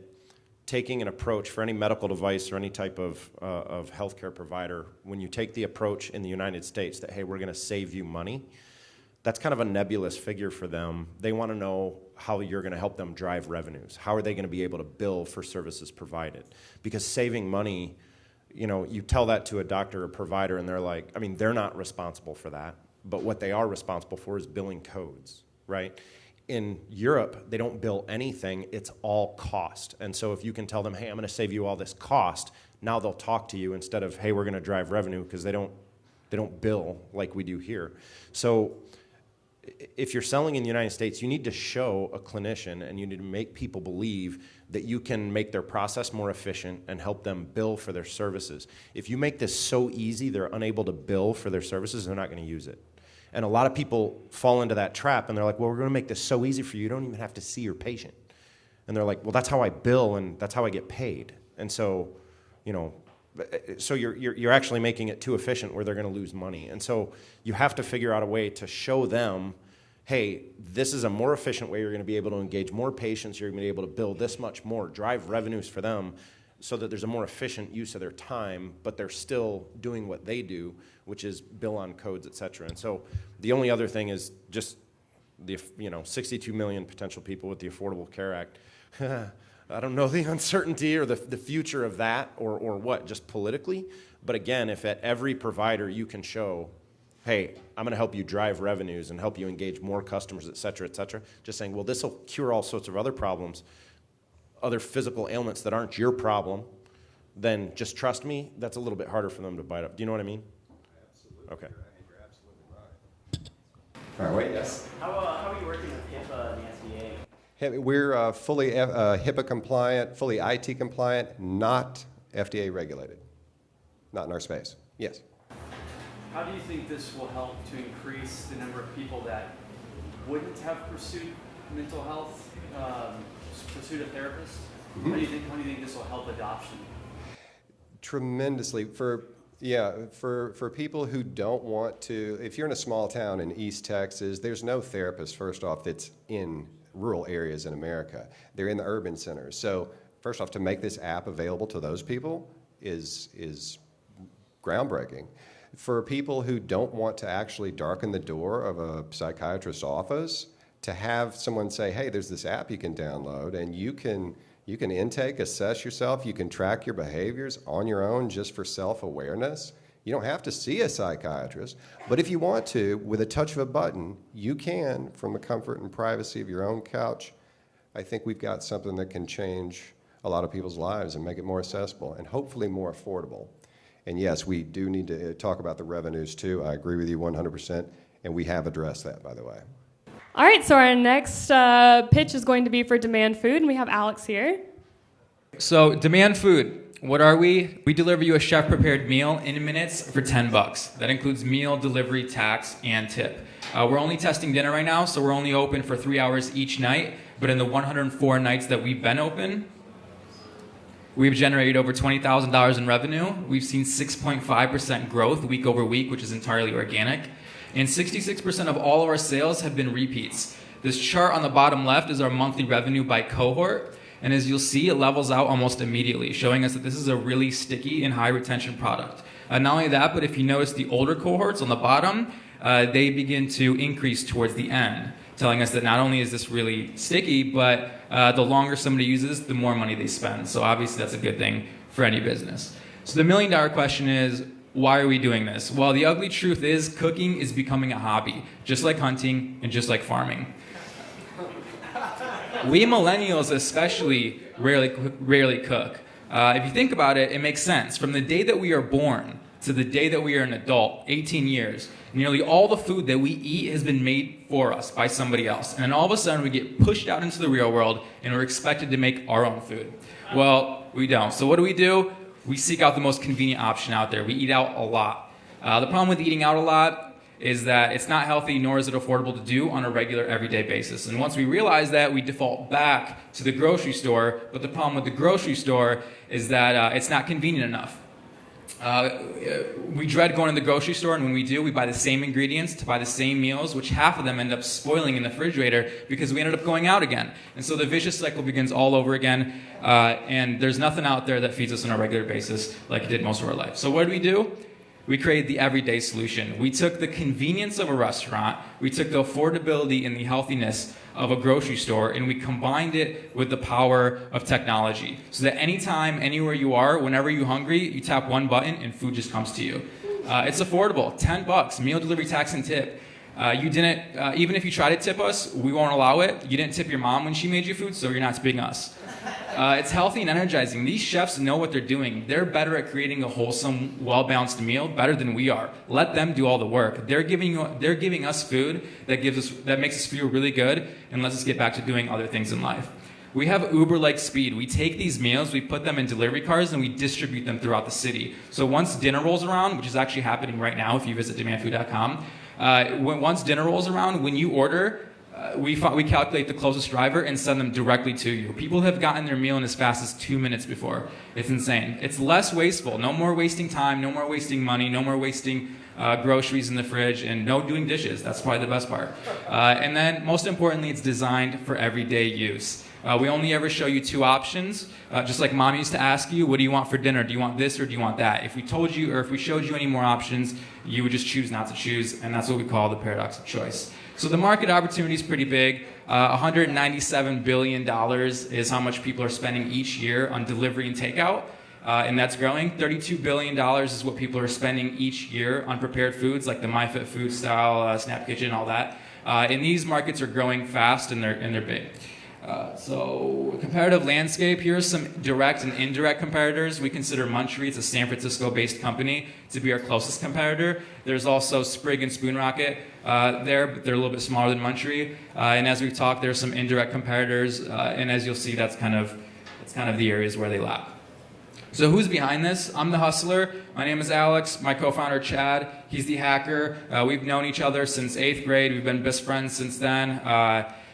taking an approach for any medical device or any type of healthcare provider, when you take the approach in the United States that, hey, we're going to save you money, that's kind of a nebulous figure for them. They want to know how you're going to help them drive revenues. How are they going to be able to bill for services provided? Because saving money, you know, you tell that to a doctor or provider and they're like, I mean, they're not responsible for that, but what they are responsible for is billing codes, right? In Europe, they don't bill anything, it's all cost. And so if you can tell them, hey, I'm going to save you all this cost, now they'll talk to you instead of, hey, we're going to drive revenue, because they don't bill like we do here. So if you're selling in the United States, you need to show a clinician and you need to make people believe that you can make their process more efficient and help them bill for their services. If you make this so easy they're unable to bill for their services, they're not going to use it. And a lot of people fall into that trap and they're like, well, we're going to make this so easy for you, you don't even have to see your patient. And they're like, well, that's how I bill and that's how I get paid. And so, you know, so you're actually making it too efficient where they're going to lose money. And so you have to figure out a way to show them, hey, this is a more efficient way you're going to be able to engage more patients, you're going to be able to bill this much more, drive revenues for them so that there's a more efficient use of their time, but they're still doing what they do, which is bill on codes, et cetera. And so the only other thing is just the 62 million potential people with the Affordable Care Act. I don't know the uncertainty or the future of that or what, just politically. But again, if at every provider you can show, hey, I'm going to help you drive revenues and help you engage more customers, et cetera, just saying, well, this will cure all sorts of other problems, other physical ailments that aren't your problem, then just trust me, that's a little bit harder for them to bite up. Do you know what I mean? Absolutely. Okay. You're absolutely right. All right, wait, yes. How are you working with HIPAA and the FDA? We're fully HIPAA compliant, fully IT compliant, not FDA regulated. Not in our space. Yes. How do you think this will help to increase the number of people that wouldn't have pursued mental health, pursued a therapist? How do you think this will help adoption? Tremendously. For people who don't want to, if you're in a small town in East Texas, there's no therapist, first off, that's in rural areas in America. They're in the urban centers. So first off, to make this app available to those people is groundbreaking. For people who don't want to actually darken the door of a psychiatrist's office, to have someone say, hey, there's this app you can download, and you can intake, assess yourself, you can track your behaviors on your own just for self-awareness. You don't have to see a psychiatrist, but if you want to, with a touch of a button, you can, from the comfort and privacy of your own couch. I think we've got something that can change a lot of people's lives and make it more accessible and hopefully more affordable. And yes, we do need to talk about the revenues too. I agree with you 100%, and we have addressed that, by the way. All right, so our next pitch is going to be for DemandFood, and we have Alex here. So DemandFood, what are we? We deliver you a chef-prepared meal in minutes for $10. That includes meal, delivery, tax, and tip. We're only testing dinner right now, so we're only open for 3 hours each night. But in the 104 nights that we've been open, we've generated over $20,000 in revenue. We've seen 6.5% growth week over week, which is entirely organic. And 66% of all of our sales have been repeats. This chart on the bottom left is our monthly revenue by cohort. And as you'll see, it levels out almost immediately, showing us that this is a really sticky and high retention product. Not only that, but if you notice the older cohorts on the bottom, they begin to increase towards the end, telling us that not only is this really sticky, but the longer somebody uses, the more money they spend. So obviously that's a good thing for any business. So the million-dollar question is, why are we doing this? Well, the ugly truth is cooking is becoming a hobby, just like hunting and just like farming. We millennials especially rarely cook. If you think about it, it makes sense. From the day that we are born to the day that we are an adult, 18 years, nearly all the food that we eat has been made for us by somebody else. And then all of a sudden we get pushed out into the real world and we're expected to make our own food. Well, we don't. So what do? We seek out the most convenient option out there. We eat out a lot. The problem with eating out a lot is that it's not healthy, nor is it affordable to do on a regular, everyday basis. And once we realize that, we default back to the grocery store. But the problem with the grocery store is that it's not convenient enough. We dread going to the grocery store, and when we do, we buy the same ingredients to buy the same meals, which half of them end up spoiling in the refrigerator because we ended up going out again. And so the vicious cycle begins all over again, and there's nothing out there that feeds us on a regular basis like it did most of our life. So what do? We created the everyday solution. We took the convenience of a restaurant, we took the affordability and the healthiness of a grocery store, and we combined it with the power of technology. So that anytime, anywhere you are, whenever you're hungry, you tap one button and food just comes to you. It's affordable, $10, meal delivery, tax, and tip. You didn't, even if you try to tip us, we won't allow it. You didn't tip your mom when she made you food, so you're not tipping us. It's healthy and energizing. These chefs know what they're doing. They're better at creating a wholesome, well-balanced meal, better than we are. Let them do all the work. They're giving us food that makes us feel really good and lets us get back to doing other things in life. We have Uber-like speed. We take these meals, we put them in delivery cars, and we distribute them throughout the city. So once dinner rolls around, which is actually happening right now if you visit DemandFood.com, once dinner rolls around, when you order, we calculate the closest driver and send them directly to you. People have gotten their meal in as fast as 2 minutes before. It's insane. It's less wasteful. No more wasting time, no more wasting money, no more wasting groceries in the fridge, and no doing dishes. That's probably the best part. And then, most importantly, it's designed for everyday use. We only ever show you two options. Just like mom used to ask you, what do you want for dinner? Do you want this or do you want that? If we told you, or if we showed you any more options, you would just choose not to choose, and that's what we call the paradox of choice. So the market opportunity is pretty big. $197 billion is how much people are spending each year on delivery and takeout, and that's growing. $32 billion is what people are spending each year on prepared foods, like the MyFitFood style, Snap Kitchen, all that. And these markets are growing fast, and they're big. So comparative landscape, here are some direct and indirect comparators. We consider Munchery, it's a San Francisco-based company, to be our closest competitor. There's also Sprig and Spoon Rocket there, but they're a little bit smaller than Munchery. And as we've talked, there's some indirect comparators, and as you'll see, that's kind of the areas where they lap. So who's behind this? I'm the hustler. My name is Alex. My co-founder, Chad, he's the hacker. We've known each other since 8th grade. We've been best friends since then.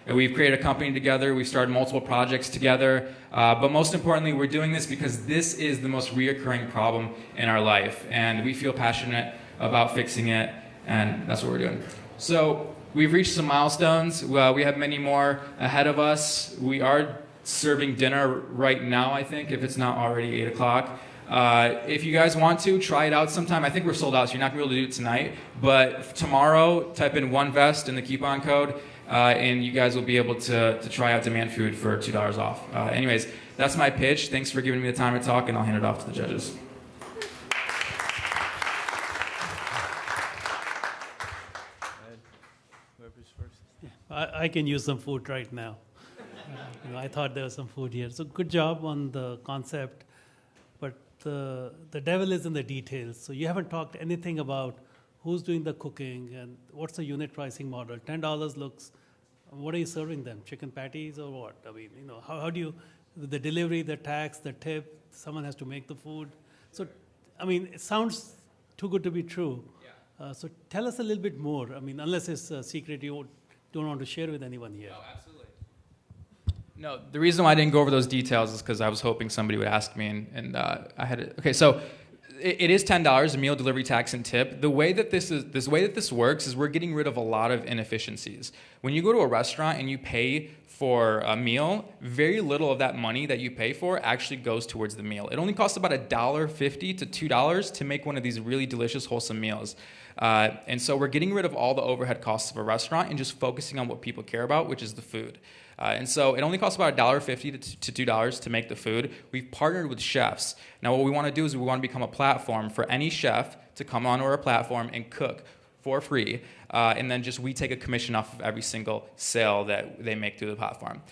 We've created a company together. We've started multiple projects together. But most importantly, we're doing this because this is the most reoccurring problem in our life. And we feel passionate about fixing it. And that's what we're doing. So we've reached some milestones. We have many more ahead of us. We are serving dinner right now, I think, if it's not already 8 o'clock. If you guys want to, try it out sometime. I think we're sold out, so you're not going to be able to do it tonight. But tomorrow, type in Onevest in the coupon code, and you guys will be able to try out DemandFood for $2 off. Anyways, that's my pitch. Thanks for giving me the time to talk, and I'll hand it off to the judges. I can use some food right now. I thought there was some food here. So good job on the concept, but the devil is in the details. So you haven't talked anything about who's doing the cooking and what's the unit pricing model. $10 looks, what are you serving them? Chicken patties or what? I mean, how do you, the delivery, the tax, the tip, someone has to make the food. So, I mean, it sounds too good to be true. Yeah. So tell us a little bit more. I mean, unless it's a secret you don't want to share with anyone here. Oh, absolutely. No, the reason why I didn't go over those details is because I was hoping somebody would ask me, and I had it. Okay, so it is $10 a meal, delivery, tax, and tip. The way that this works is we're getting rid of a lot of inefficiencies. When you go to a restaurant and you pay for a meal, very little of that money that you pay for actually goes towards the meal. It only costs about $1.50 to $2 to make one of these really delicious, wholesome meals. And so we're getting rid of all the overhead costs of a restaurant and just focusing on what people care about, which is the food. And so it only costs about $1.50 to $2 to make the food. We've partnered with chefs. Now what we want to do is we want to become a platform for any chef to come onto our platform and cook for free. And then we take a commission off of every single sale that they make through the platform.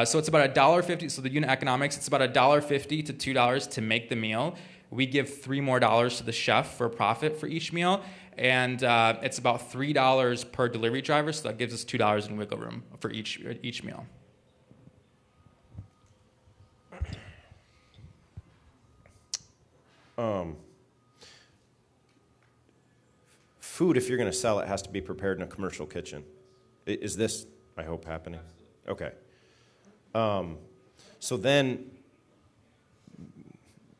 So it's about $1.50. So the unit economics, it's about $1.50 to $2 to make the meal. We give $3 more to the chef for a profit for each meal. And it's about $3 per delivery driver, so that gives us $2 in wiggle room for each meal. Food, if you're going to sell it, has to be prepared in a commercial kitchen. Is this, I hope, happening? Okay. So then,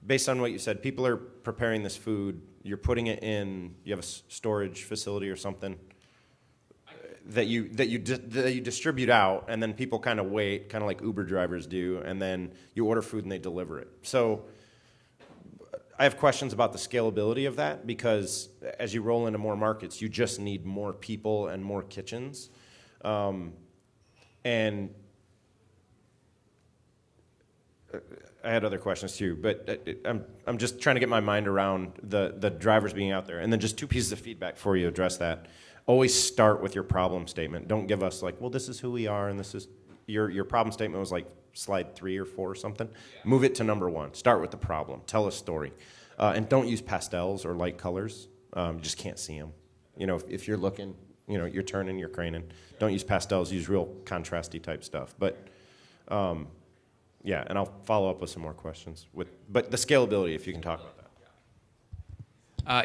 based on what you said, people are preparing this food. You're putting it in. You have a storage facility or something that you distribute out, and then people kind of wait, kind of like Uber drivers do, and then you order food and they deliver it. So I have questions about the scalability of that, because as you roll into more markets, you just need more people and more kitchens. And I had other questions too, but I'm just trying to get my mind around the drivers being out there. And then just 2 pieces of feedback before you address that. Always start with your problem statement. Don't give us like, well, this is who we are, and this is your problem statement was like slide 3 or 4 or something. Yeah. Move it to number 1. Start with the problem. Tell a story. And don't use pastels or light colors. You just can't see them. If you're looking, you're turning, you're craning. Don't use pastels. Use real contrasty type stuff. But yeah, and I'll follow up with some more questions. But the scalability, if you can talk about that.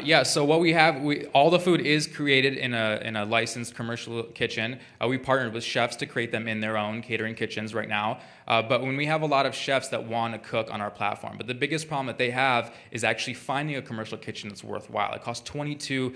Yeah, so what we have, all the food is created in a licensed commercial kitchen. We partnered with chefs to create them in their own catering kitchens right now. But when we have a lot of chefs that want to cook on our platform, but the biggest problem that they have is actually finding a commercial kitchen that's worthwhile. It costs $22+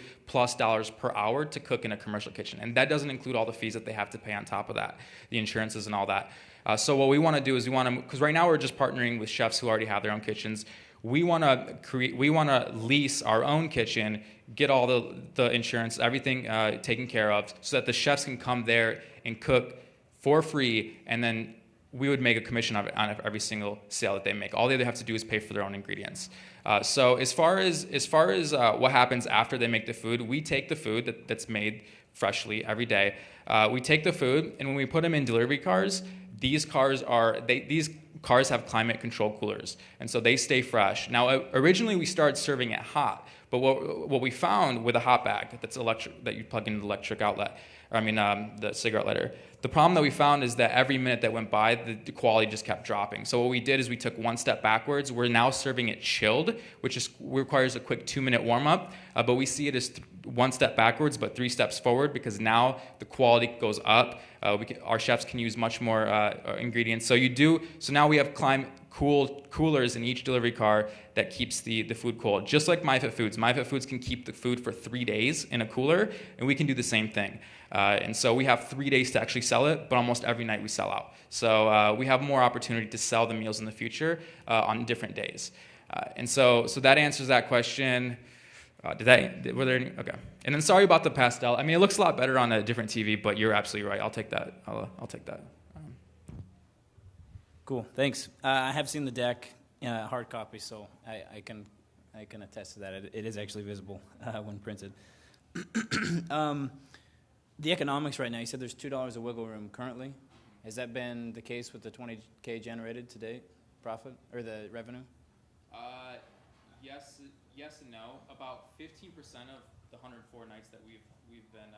per hour to cook in a commercial kitchen, and that doesn't include all the fees that they have to pay on top of that, the insurances and all that. So what we want to do is because right now we're just partnering with chefs who already have their own kitchens. We want to lease our own kitchen, get all the insurance, everything taken care of, so that the chefs can come there and cook for free, and then we would make a commission on every single sale that they make. All they have to do is pay for their own ingredients. So as far as what happens after they make the food, we take the food that's made freshly every day. We take the food, and when we put them in delivery cars, these cars have climate control coolers, and so they stay fresh. Now, originally we started serving it hot, but what we found with a hot bag that's electric, that you plug into the electric outlet, the cigarette lighter. The problem that we found is that every minute that went by, the quality just kept dropping. So what we did is we took one step backwards. We're now serving it chilled, which requires a quick 2-minute warm-up. But we see it as one step backwards, but 3 steps forward, because now the quality goes up. Our chefs can use much more ingredients. So now we have coolers in each delivery car that keeps the food cold. Just like MyFit Foods. MyFit Foods can keep the food for 3 days in a cooler, and we can do the same thing. And so we have 3 days to actually sell it, but almost every night we sell out. So we have more opportunity to sell the meals in the future on different days. And so that answers that question. Were there any? Okay. And then sorry about the pastel. I mean, it looks a lot better on a different TV, but you're absolutely right. I'll take that. I'll take that. Cool, thanks. I have seen the deck, hard copy, so I can attest to that. It is actually visible when printed. The economics right now, you said there's $2 of wiggle room currently. Has that been the case with the $20K generated to date, profit, or the revenue? Yes and no. About 15% of the 104 nights that we've been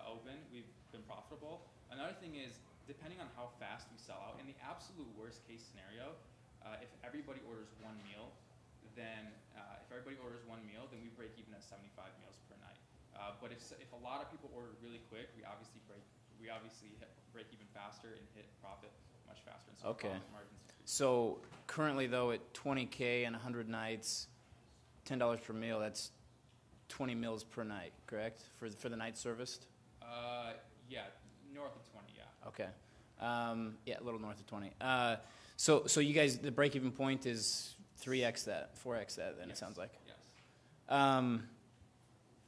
open, we've been profitable. Another thing is, depending on how fast we sell out, in the absolute worst case scenario, if everybody orders one meal, then we break even at 75 meals per night. But if a lot of people order really quick, we obviously break even faster and hit profit much faster. And so okay. Margins. So currently, though, at $20K and 100 nights, $10 per meal, that's 20 meals per night, correct? For the night serviced? Yeah, north of 20, yeah. Okay. Yeah, a little north of 20. So you guys, the break-even point is 3x that, 4x that, then. Yes. It sounds like. Yes.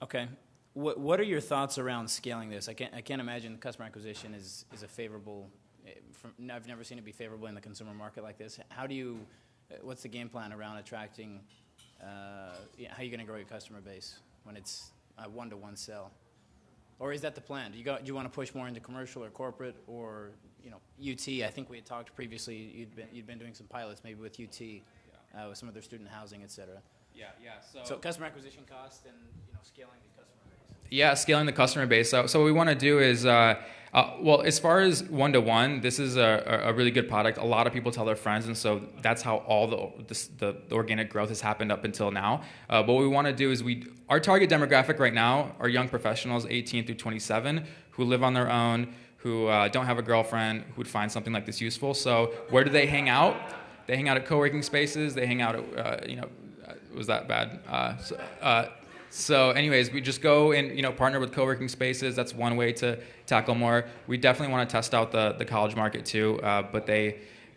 Okay. What are your thoughts around scaling this? I can't imagine customer acquisition is a favorable. I've never seen it be favorable in the consumer market like this. What's the game plan around attracting? How are you going to grow your customer base when it's a one-to-one sell? Or is that the plan? Do you want to push more into commercial or corporate or UT? I think we had talked previously. You'd been doing some pilots maybe with UT, with some of their student housing, et cetera. Yeah. So customer acquisition cost and scaling the customer base. Yeah, scaling the customer base. So what we want to do is, as far as one-to-one, this is a really good product. A lot of people tell their friends, and so that's how all the organic growth has happened up until now. But what we want to do is our target demographic right now are young professionals, 18 through 27, who live on their own, who don't have a girlfriend, who would find something like this useful. So where do they hang out? They hang out at co-working spaces. They hang out at, was that bad? So anyways, we just go and partner with co-working spaces. That's one way to tackle more. We definitely want to test out the college market too. But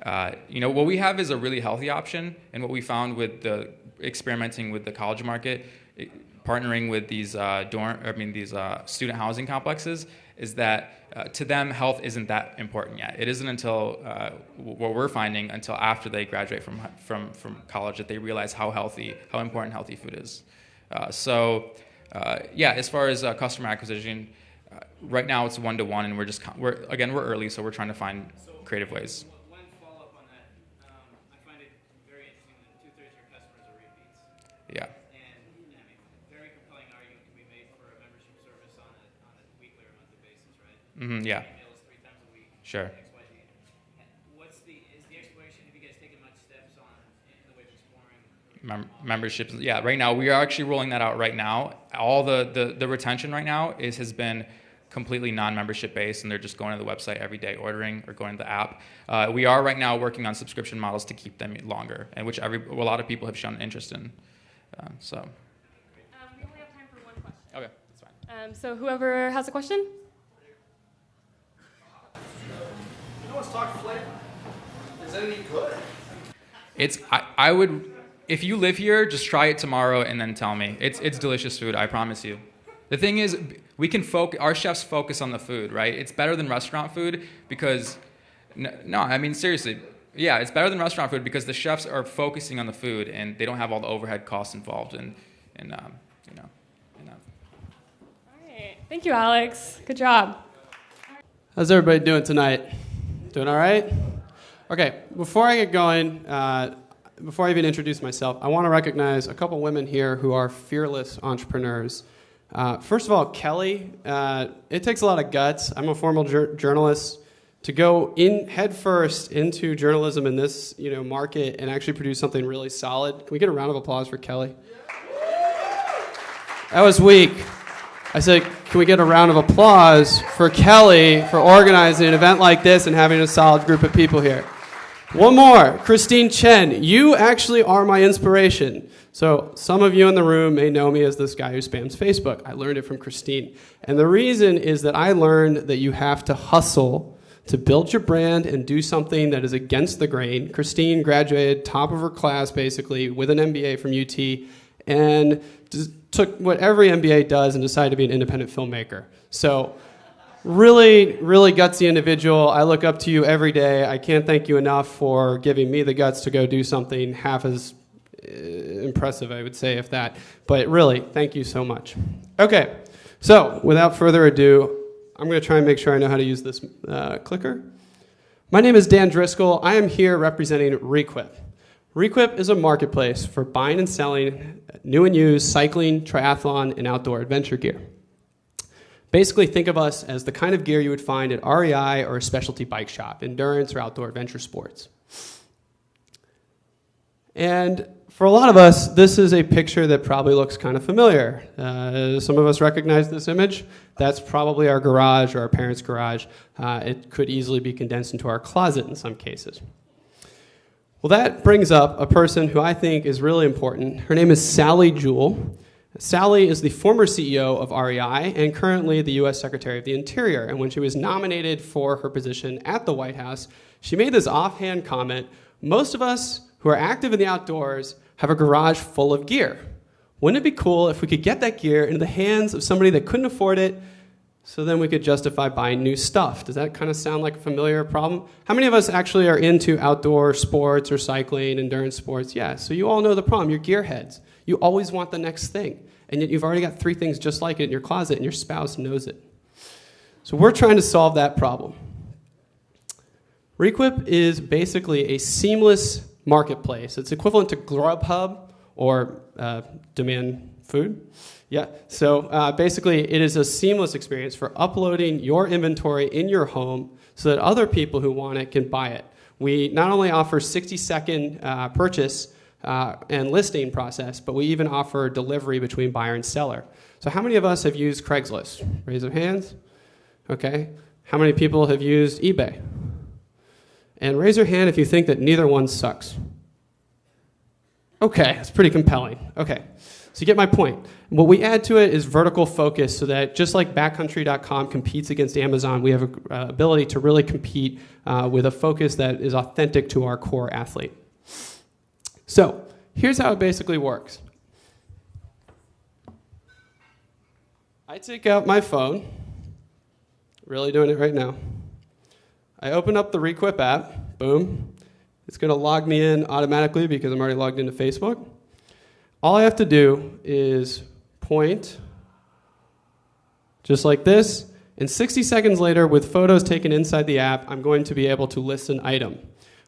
what we have is a really healthy option. And what we found with experimenting with the college market, partnering with these student housing complexes, is that to them health isn't that important yet. It isn't until what we're finding until after they graduate from college that they realize how important healthy food is. As far as customer acquisition, right now it's one-to-one, and we're early, so we're trying to find creative ways. One follow-up on that. I find it very interesting that 2/3 of your customers are repeats. Yeah. And very compelling argument can be made for a membership service on a weekly or monthly basis, right? Mm-hmm, yeah. Meals 3 times a week. Sure. Is the exploration? Have you guys taken much steps in the way of exploring? Memberships. Yeah, right now we are actually rolling that out right now. All the retention right now has been completely non-membership based, and they're just going to the website every day, ordering, or going to the app. We are right now working on subscription models to keep them longer, and which a lot of people have shown interest in. We only have time for one question. Okay, that's fine. So whoever has a question? Let's talk flavor. Is it any good? I would, if you live here, just try it tomorrow and then tell me. It's delicious food, I promise you. The thing is, our chefs focus on the food, right? It's better than restaurant food because, seriously, yeah, it's better than restaurant food because the chefs are focusing on the food and they don't have all the overhead costs involved All right, thank you, Alex. Good job. How's everybody doing tonight? Doing all right? Okay, before I get going, before I even introduce myself, I want to recognize a couple women here who are fearless entrepreneurs First of all, Kelly, it takes a lot of guts. I'm a former journalist. To go in head first into journalism in this market and actually produce something really solid. Can we get a round of applause for Kelly? That was weak. I said, can we get a round of applause for Kelly for organizing an event like this and having a solid group of people here? One more, Christine Chen. You actually are my inspiration. So some of you in the room may know me as this guy who spams Facebook. I learned it from Christine. And the reason is that I learned that you have to hustle to build your brand and do something that is against the grain. Christine graduated top of her class, basically, with an MBA from UT, and took what every MBA does and decided to be an independent filmmaker. So really, really gutsy individual. I look up to you every day. I can't thank you enough for giving me the guts to go do something half as impressive, I would say, if that. But really, thank you so much. Okay, so without further ado, I'm going to try and make sure I know how to use this clicker. My name is Dan Driscoll. I am here representing ReQwip. ReQwip is a marketplace for buying and selling new and used cycling, triathlon, and outdoor adventure gear. Basically, think of us as the kind of gear you would find at REI or a specialty bike shop, endurance or outdoor adventure sports. And for a lot of us, this is a picture that probably looks kind of familiar. Some of us recognize this image. That's probably our garage or our parents' garage. It could easily be condensed into our closet in some cases. Well, that brings up a person who I think is really important. Her name is Sally Jewell. Sally is the former CEO of REI and currently the U.S. Secretary of the Interior. And when she was nominated for her position at the White House, she made this offhand comment: most of us who are active in the outdoors have a garage full of gear. Wouldn't it be cool if we could get that gear into the hands of somebody that couldn't afford it, so then we could justify buying new stuff? Does that kind of sound like a familiar problem? How many of us actually are into outdoor sports or cycling, endurance sports? Yeah, so you all know the problem. You're gearheads. You always want the next thing, and yet you've already got 3 things just like it in your closet, and your spouse knows it. So we're trying to solve that problem. ReQwip is basically a seamless marketplace. It's equivalent to Grubhub or DemandFood. Yeah, so basically it is a seamless experience for uploading your inventory in your home so that other people who want it can buy it. We not only offer 60-second purchase and listing process, but we even offer delivery between buyer and seller. So how many of us have used Craigslist? Raise of hands. Okay. How many people have used eBay? And raise your hand if you think that neither one sucks. Okay, that's pretty compelling. Okay, so you get my point. What we add to it is vertical focus so that just like backcountry.com competes against Amazon, we have an ability to really compete with a focus that is authentic to our core athlete. So here's how it basically works. I take out my phone, really doing it right now. I open up the ReQwip app, boom. It's going to log me in automatically because I'm already logged into Facebook. All I have to do is point, just like this, and 60 seconds later, with photos taken inside the app, I'm going to be able to list an item,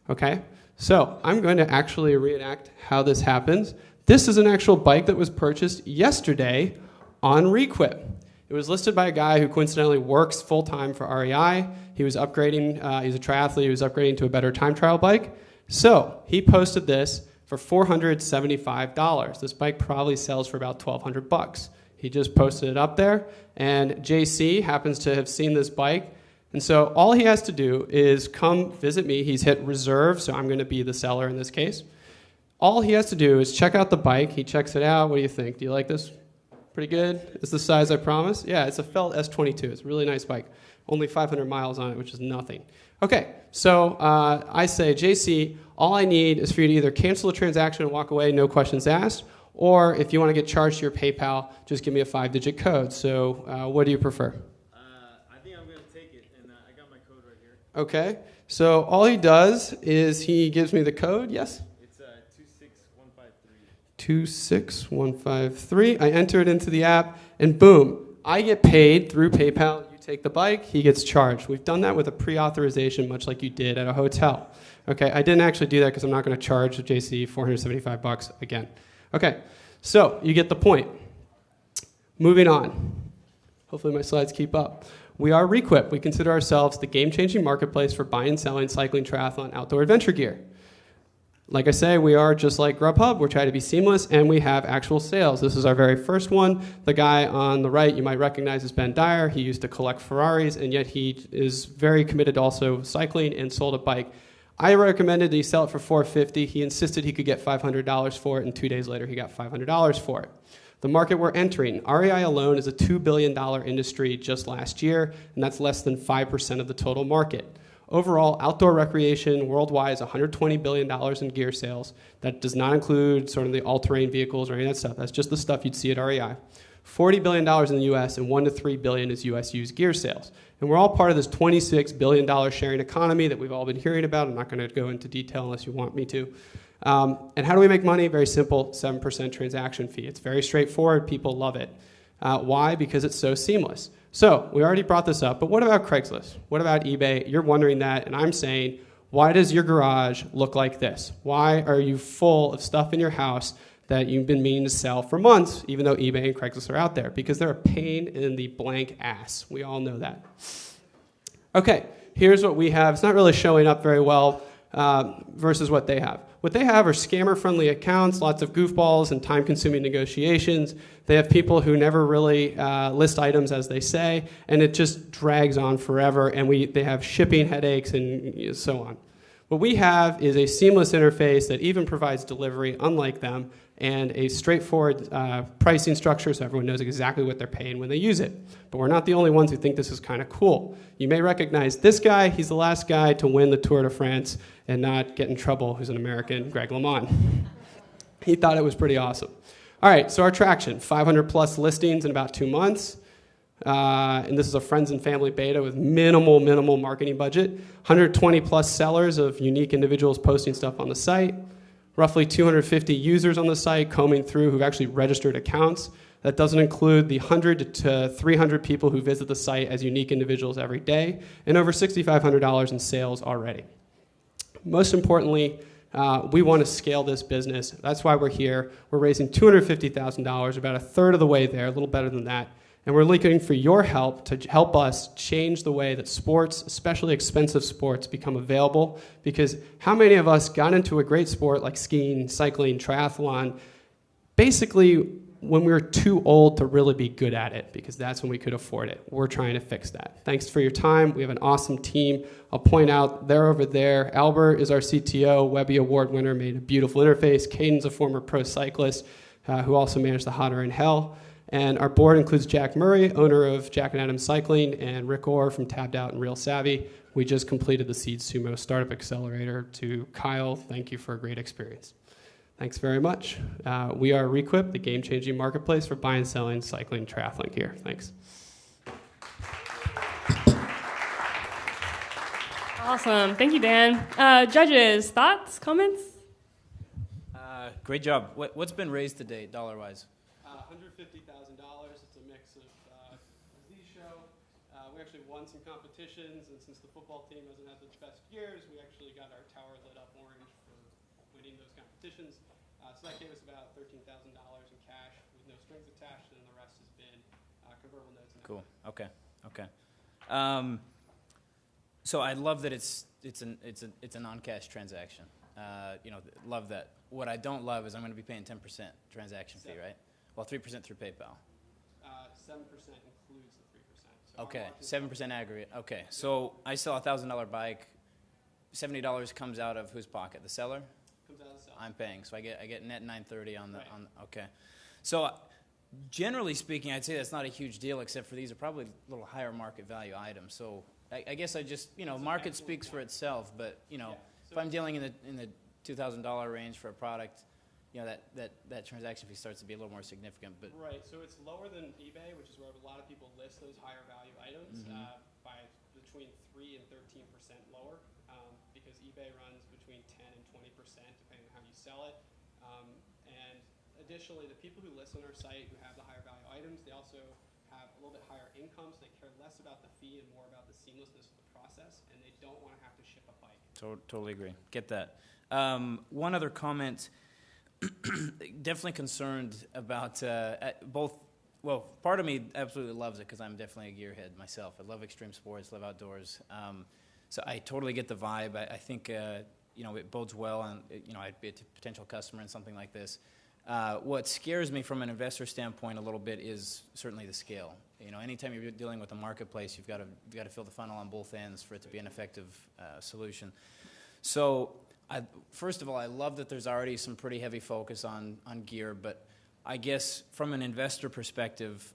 okay? So I'm going to actually reenact how this happens. This is an actual bike that was purchased yesterday on ReQwip. It was listed by a guy who coincidentally works full-time for REI. He was upgrading, he's a triathlete, he was upgrading to a better time trial bike. So he posted this for $475. This bike probably sells for about $1,200. He just posted it up there, and JC happens to have seen this bike. And so all he has to do is come visit me. He's hit reserve, so I'm going to be the seller in this case. All he has to do is check out the bike. He checks it out. What do you think? Do you like this? Pretty good? It's the size I promised? Yeah, it's a Felt S22. It's a really nice bike. Only 500 miles on it, which is nothing. Okay, so I say, JC, all I need is for you to either cancel the transaction and walk away, no questions asked, or if you want to get charged to your PayPal, just give me a 5-digit code. So what do you prefer? I think I'm going to take it, and I got my code right here. Okay, so all he does is he gives me the code, yes? It's 26153. 26153. I enter it into the app, and boom, I get paid through PayPal. You take the bike, he gets charged. We've done that with a pre-authorization, much like you did at a hotel. Okay, I didn't actually do that because I'm not going to charge JC $475 again. Okay, so you get the point. Moving on. Hopefully my slides keep up. We are ReQwip. We consider ourselves the game-changing marketplace for buying and selling cycling, triathlon, outdoor adventure gear. Like I say, we are just like Grubhub. We're trying to be seamless, and we have actual sales. This is our very first one. The guy on the right you might recognize as Ben Dyer. He used to collect Ferraris, and yet he is very committed to also cycling and sold a bike. I recommended that he sell it for $450. He insisted he could get $500 for it, and 2 days later he got $500 for it. The market we're entering, REI alone is a $2 billion industry just last year, and that's less than 5% of the total market. Overall, outdoor recreation worldwide is $120 billion in gear sales. That does not include sort of the all-terrain vehicles or any of that stuff. That's just the stuff you'd see at REI. $40 billion in the US and $1 to $3 billion is US used gear sales. And we're all part of this $26 billion sharing economy that we've all been hearing about. I'm not going to go into detail unless you want me to. And how do we make money? Very simple, 7% transaction fee. It's very straightforward. People love it. Why? Because it's so seamless. So we already brought this up, but what about Craigslist? What about eBay? You're wondering that, and I'm saying, why does your garage look like this? Why are you full of stuff in your house that you've been meaning to sell for months, even though eBay and Craigslist are out there? Because they're a pain in the blank ass. We all know that. Okay, here's what we have. It's not really showing up very well versus what they have. What they have are scammer-friendly accounts, lots of goofballs and time-consuming negotiations. They have people who never really list items as they say, and it just drags on forever, and they have shipping headaches and so on. What we have is a seamless interface that even provides delivery, unlike them, and a straightforward pricing structure so everyone knows exactly what they're paying when they use it. But we're not the only ones who think this is kind of cool. You may recognize this guy. He's the last guy to win the Tour de France and not get in trouble, who's an American, Greg LeMond. He thought it was pretty awesome. All right, so our traction, 500 plus listings in about 2 months. And this is a friends and family beta with minimal marketing budget. 120 plus sellers of unique individuals posting stuff on the site. Roughly 250 users on the site combing through who've actually registered accounts. That doesn't include the 100 to 300 people who visit the site as unique individuals every day, and over $6,500 in sales already. Most importantly, we want to scale this business. That's why we're here. We're raising $250,000, about a third of the way there, a little better than that. And we're looking for your help to help us change the way that sports, especially expensive sports, become available. Because how many of us got into a great sport like skiing, cycling, triathlon, basically when we were too old to really be good at it, because that's when we could afford it. We're trying to fix that. Thanks for your time. We have an awesome team. I'll point out they're over there. Albert is our CTO, Webby Award winner, made a beautiful interface. Caden's a former pro cyclist who also managed the Hotter in Hell. And our board includes Jack Murray, owner of Jack and Adams Cycling, and Rick Orr from Tabbed Out and Real Savvy. We just completed the Seed Sumo Startup Accelerator. To Kyle, thank you for a great experience. Thanks very much. We are ReQwip, the game-changing marketplace for buying and selling cycling triathlon gear. Thanks. Awesome. Thank you, Dan. Judges, thoughts, comments? Great job. What's been raised to date, dollar-wise? $150,000. It's a mix of Z show. We actually won some competitions, and since the football team hasn't had the best years, we actually got our tower lit up orange for winning those competitions. So that gave us about $13,000 in cash with no strings attached, and the rest has been convertible notes. Cool. Okay. So I love that it's a non-cash transaction. Love that. What I don't love is I'm going to be paying 10% transaction fee, right? Well, 3% through PayPal. 7% includes the 3%. So okay, 7% aggregate. Okay, so I sell a $1,000 bike. $70 comes out of whose pocket? The seller? Comes out of the seller. I'm paying, so I get net $930 on the. Right. Okay, so generally speaking, I'd say that's not a huge deal, except for these are probably a little higher market value items. So I guess I just market speaks for itself, but so if I'm dealing in the $2,000 range for a product, that transaction fee starts to be a little more significant. But right, so it's lower than eBay, which is where a lot of people list those higher value items by between 3 and 13% lower, because eBay runs between 10 and 20% depending on how you sell it. And additionally, the people who list on our site who have the higher value items, they also have a little bit higher income, so they care less about the fee and more about the seamlessness of the process, and they don't want to have to ship a bike. Totally agree. Get that. One other comment. Definitely concerned about both well, part of me absolutely loves it because I'm definitely a gearhead myself. I love extreme sports, love outdoors. So I totally get the vibe. I think it bodes well, and I'd be a potential customer in something like this. What scares me from an investor standpoint a little bit is certainly the scale. Anytime you're dealing with a marketplace, you've got to fill the funnel on both ends for it to be an effective solution. So, first of all, I love that there's already some pretty heavy focus on gear, but I guess from an investor perspective,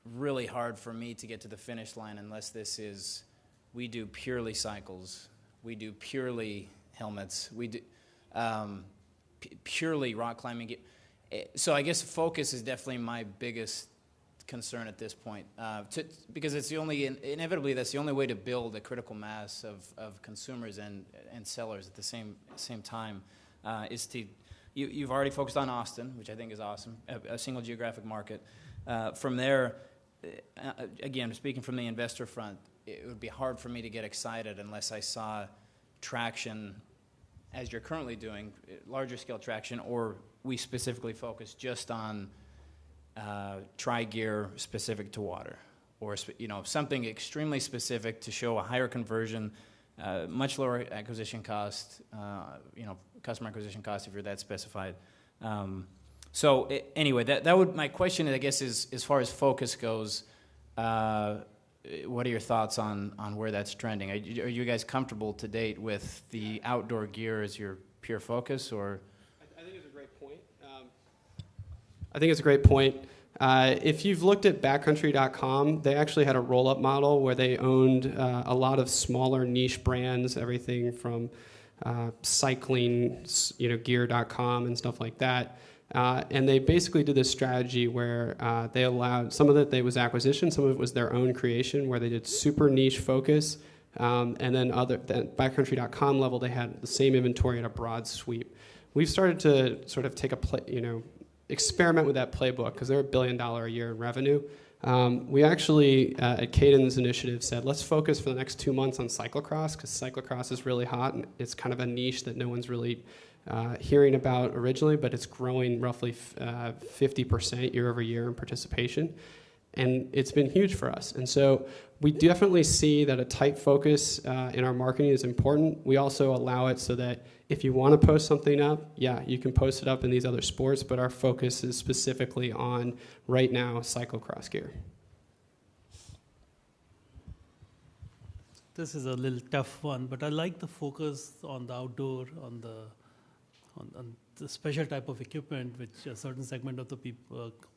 really hard for me to get to the finish line unless we do purely cycles, we do purely helmets, we do purely rock climbing gear. So I guess focus is definitely my biggest concern at this point, because it's inevitably that's the only way to build a critical mass of consumers and sellers at the same time, is to you've already focused on Austin, which I think is awesome, a single geographic market. From there, again, speaking from the investor front, it would be hard for me to get excited unless I saw traction, as you're currently doing, larger scale traction, or we specifically focus just on tri-gear specific to water, or something extremely specific to show a higher conversion, much lower acquisition cost, customer acquisition cost if you're that specified. Anyway, that would, my question, I guess, is as far as focus goes, what are your thoughts on where that's trending? Are you guys comfortable to date with the outdoor gear as your pure focus, or? I think it's a great point. If you've looked at backcountry.com, they actually had a roll-up model where they owned a lot of smaller niche brands, everything from cycling, gear.com and stuff like that. And they basically did this strategy where they allowed, some of it was acquisition, some of it was their own creation, where they did super niche focus. And then backcountry.com level, they had the same inventory in a broad sweep. We've started to sort of take experiment with that playbook because they're $1 billion a year in revenue. We actually, at Caden's initiative, said, let's focus for the next 2 months on cyclocross, because cyclocross is really hot, and it's kind of a niche that no one's really hearing about originally, but it's growing roughly 50% year over year in participation. And it's been huge for us. And so we definitely see that a tight focus in our marketing is important. We also allow it so that if you want to post something up, you can post it up in these other sports, but our focus is specifically on, right now, cyclocross gear. This is a little tough one, but I like the focus on the outdoor, on the special type of equipment which a certain segment of the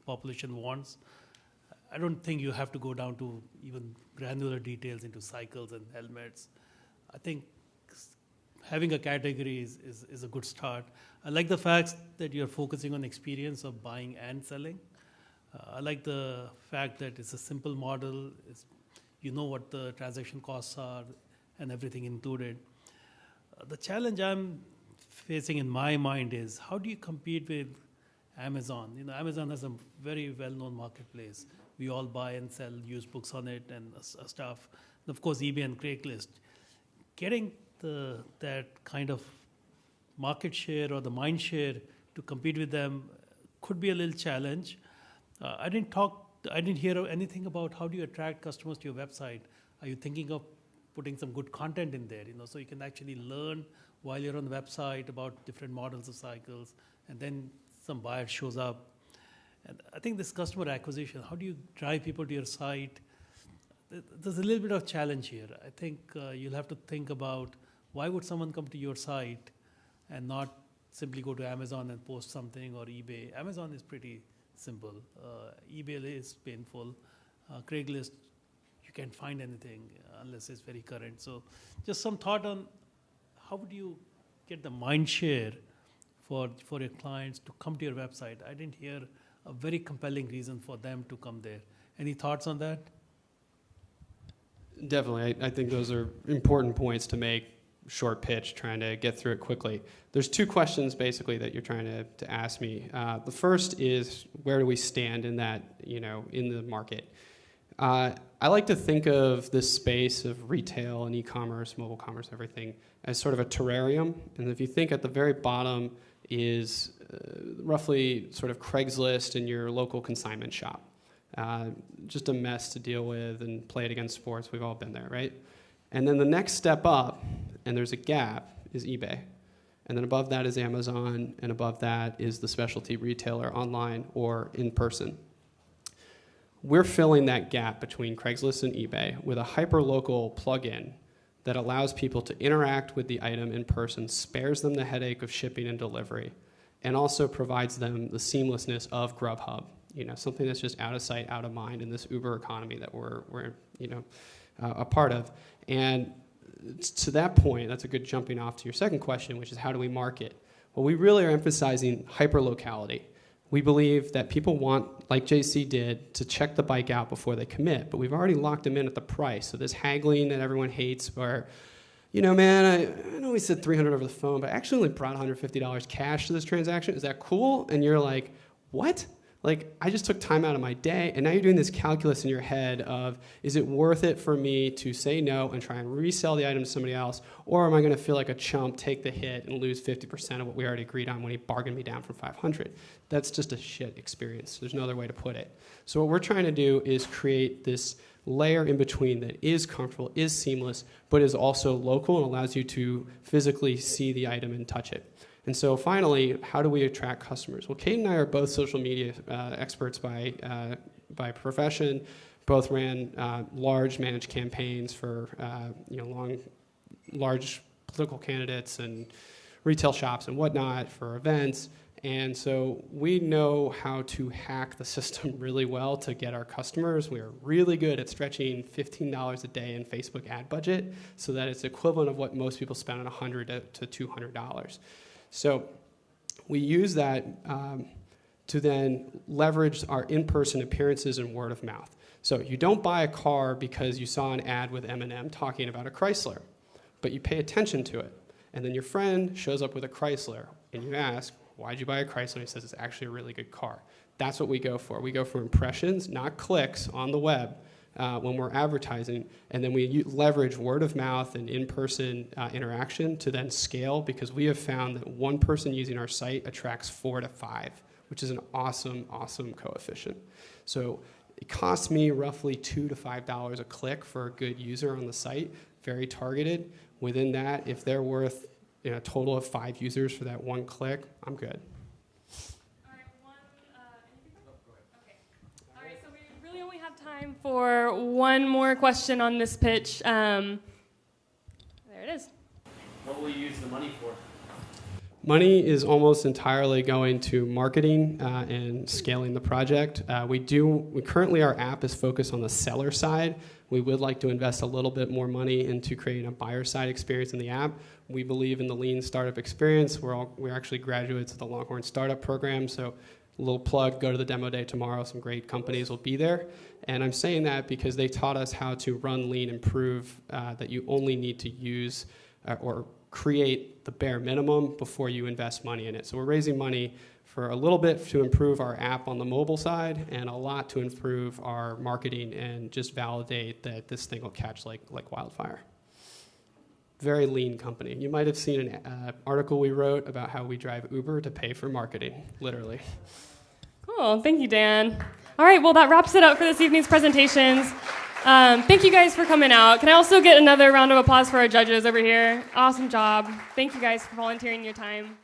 population wants. I don't think you have to go down to even granular details into cycles and helmets. I think having a category is a good start. I like the fact that you're focusing on experience of buying and selling. I like the fact that it's a simple model. You know what the transaction costs are and everything included. The challenge I'm facing in my mind is, how do you compete with Amazon? Amazon has a very well-known marketplace. We all buy and sell used books on it and stuff. And of course, eBay and Craigslist. Getting that kind of market share or the mind share to compete with them could be a little challenge. I didn't hear anything about how do you attract customers to your website. Are you thinking of putting some good content in there, so you can actually learn while you're on the website about different models of cycles, and then some buyer shows up. And I think this customer acquisition, how do you drive people to your site? There's a little bit of challenge here. I think you'll have to think about, why would someone come to your site and not simply go to Amazon and post something, or eBay? Amazon is pretty simple. eBay is painful. Craigslist, you can't find anything unless it's very current. So just some thought on how would you get the mind share for your clients to come to your website? I didn't hear a very compelling reason for them to come there. Any thoughts on that? Definitely. I think those are important points to make. Short pitch, trying to get through it quickly. There's 2 questions basically that you're trying to ask me. The first is, where do we stand in that, in the market? I like to think of this space of retail and e-commerce, mobile commerce, everything, as sort of a terrarium. And if you think at the very bottom is roughly sort of Craigslist in your local consignment shop. Just a mess to deal with and play it against sports. We've all been there, right? And then the next step up, and there's a gap, is eBay. And then above that is Amazon, and above that is the specialty retailer online or in person. We're filling that gap between Craigslist and eBay with a hyper-local plugin that allows people to interact with the item in person, spares them the headache of shipping and delivery, and also provides them the seamlessness of Grubhub. Something that's just out of sight, out of mind in this Uber economy that we're a part of. And to that point, that's a good jumping off to your second question, which is how do we market? Well, we really are emphasizing hyper-locality. We believe that people want, like JC did, to check the bike out before they commit, but we've already locked them in at the price. So this haggling that everyone hates where, man, I know we said $300 over the phone, but I actually only brought $150 cash to this transaction. Is that cool? And you're like, what? Like, I just took time out of my day, and now you're doing this calculus in your head of, is it worth it for me to say no and try and resell the item to somebody else, or am I going to feel like a chump, take the hit, and lose 50% of what we already agreed on when he bargained me down from $500? That's just a shit experience. There's no other way to put it. So what we're trying to do is create this layer in between that is comfortable, is seamless, but is also local and allows you to physically see the item and touch it. And so finally, how do we attract customers? Well, Kate and I are both social media experts by profession. Both ran large managed campaigns for large political candidates and retail shops and whatnot for events. And so we know how to hack the system really well to get our customers. We are really good at stretching $15 a day in Facebook ad budget so that it's equivalent of what most people spend on $100 to $200. So we use that to then leverage our in-person appearances and word of mouth. So you don't buy a car because you saw an ad with Eminem talking about a Chrysler, but you pay attention to it. And then your friend shows up with a Chrysler, and you ask, why'd you buy a Chrysler? And he says, it's actually a really good car. That's what we go for. We go for impressions, not clicks on the web when we're advertising, and then we leverage word of mouth and in-person interaction to then scale, because we have found that one person using our site attracts 4 to 5, which is an awesome, awesome coefficient. So it costs me roughly $2 to $5 a click for a good user on the site, very targeted. Within that, if they're worth a total of 5 users for that one click, I'm good. Time for one more question on this pitch. There it is. What will you use the money for? Money is almost entirely going to marketing and scaling the project. We currently, our app is focused on the seller side. We would like to invest a little bit more money into creating a buyer side experience in the app. We believe in the lean startup experience. We're actually graduates of the Longhorn Startup Program, so a little plug, go to the demo day tomorrow. Some great companies will be there. And I'm saying that because they taught us how to run lean and prove that you only need to use or create the bare minimum before you invest money in it. So we're raising money for a little bit to improve our app on the mobile side and a lot to improve our marketing and just validate that this thing will catch like wildfire. Very lean company. You might have seen an article we wrote about how we drive Uber to pay for marketing, literally. Cool. Thank you, Dan. All right. Well, that wraps it up for this evening's presentations. Thank you guys for coming out. Can I also get another round of applause for our judges over here? Awesome job. Thank you guys for volunteering your time.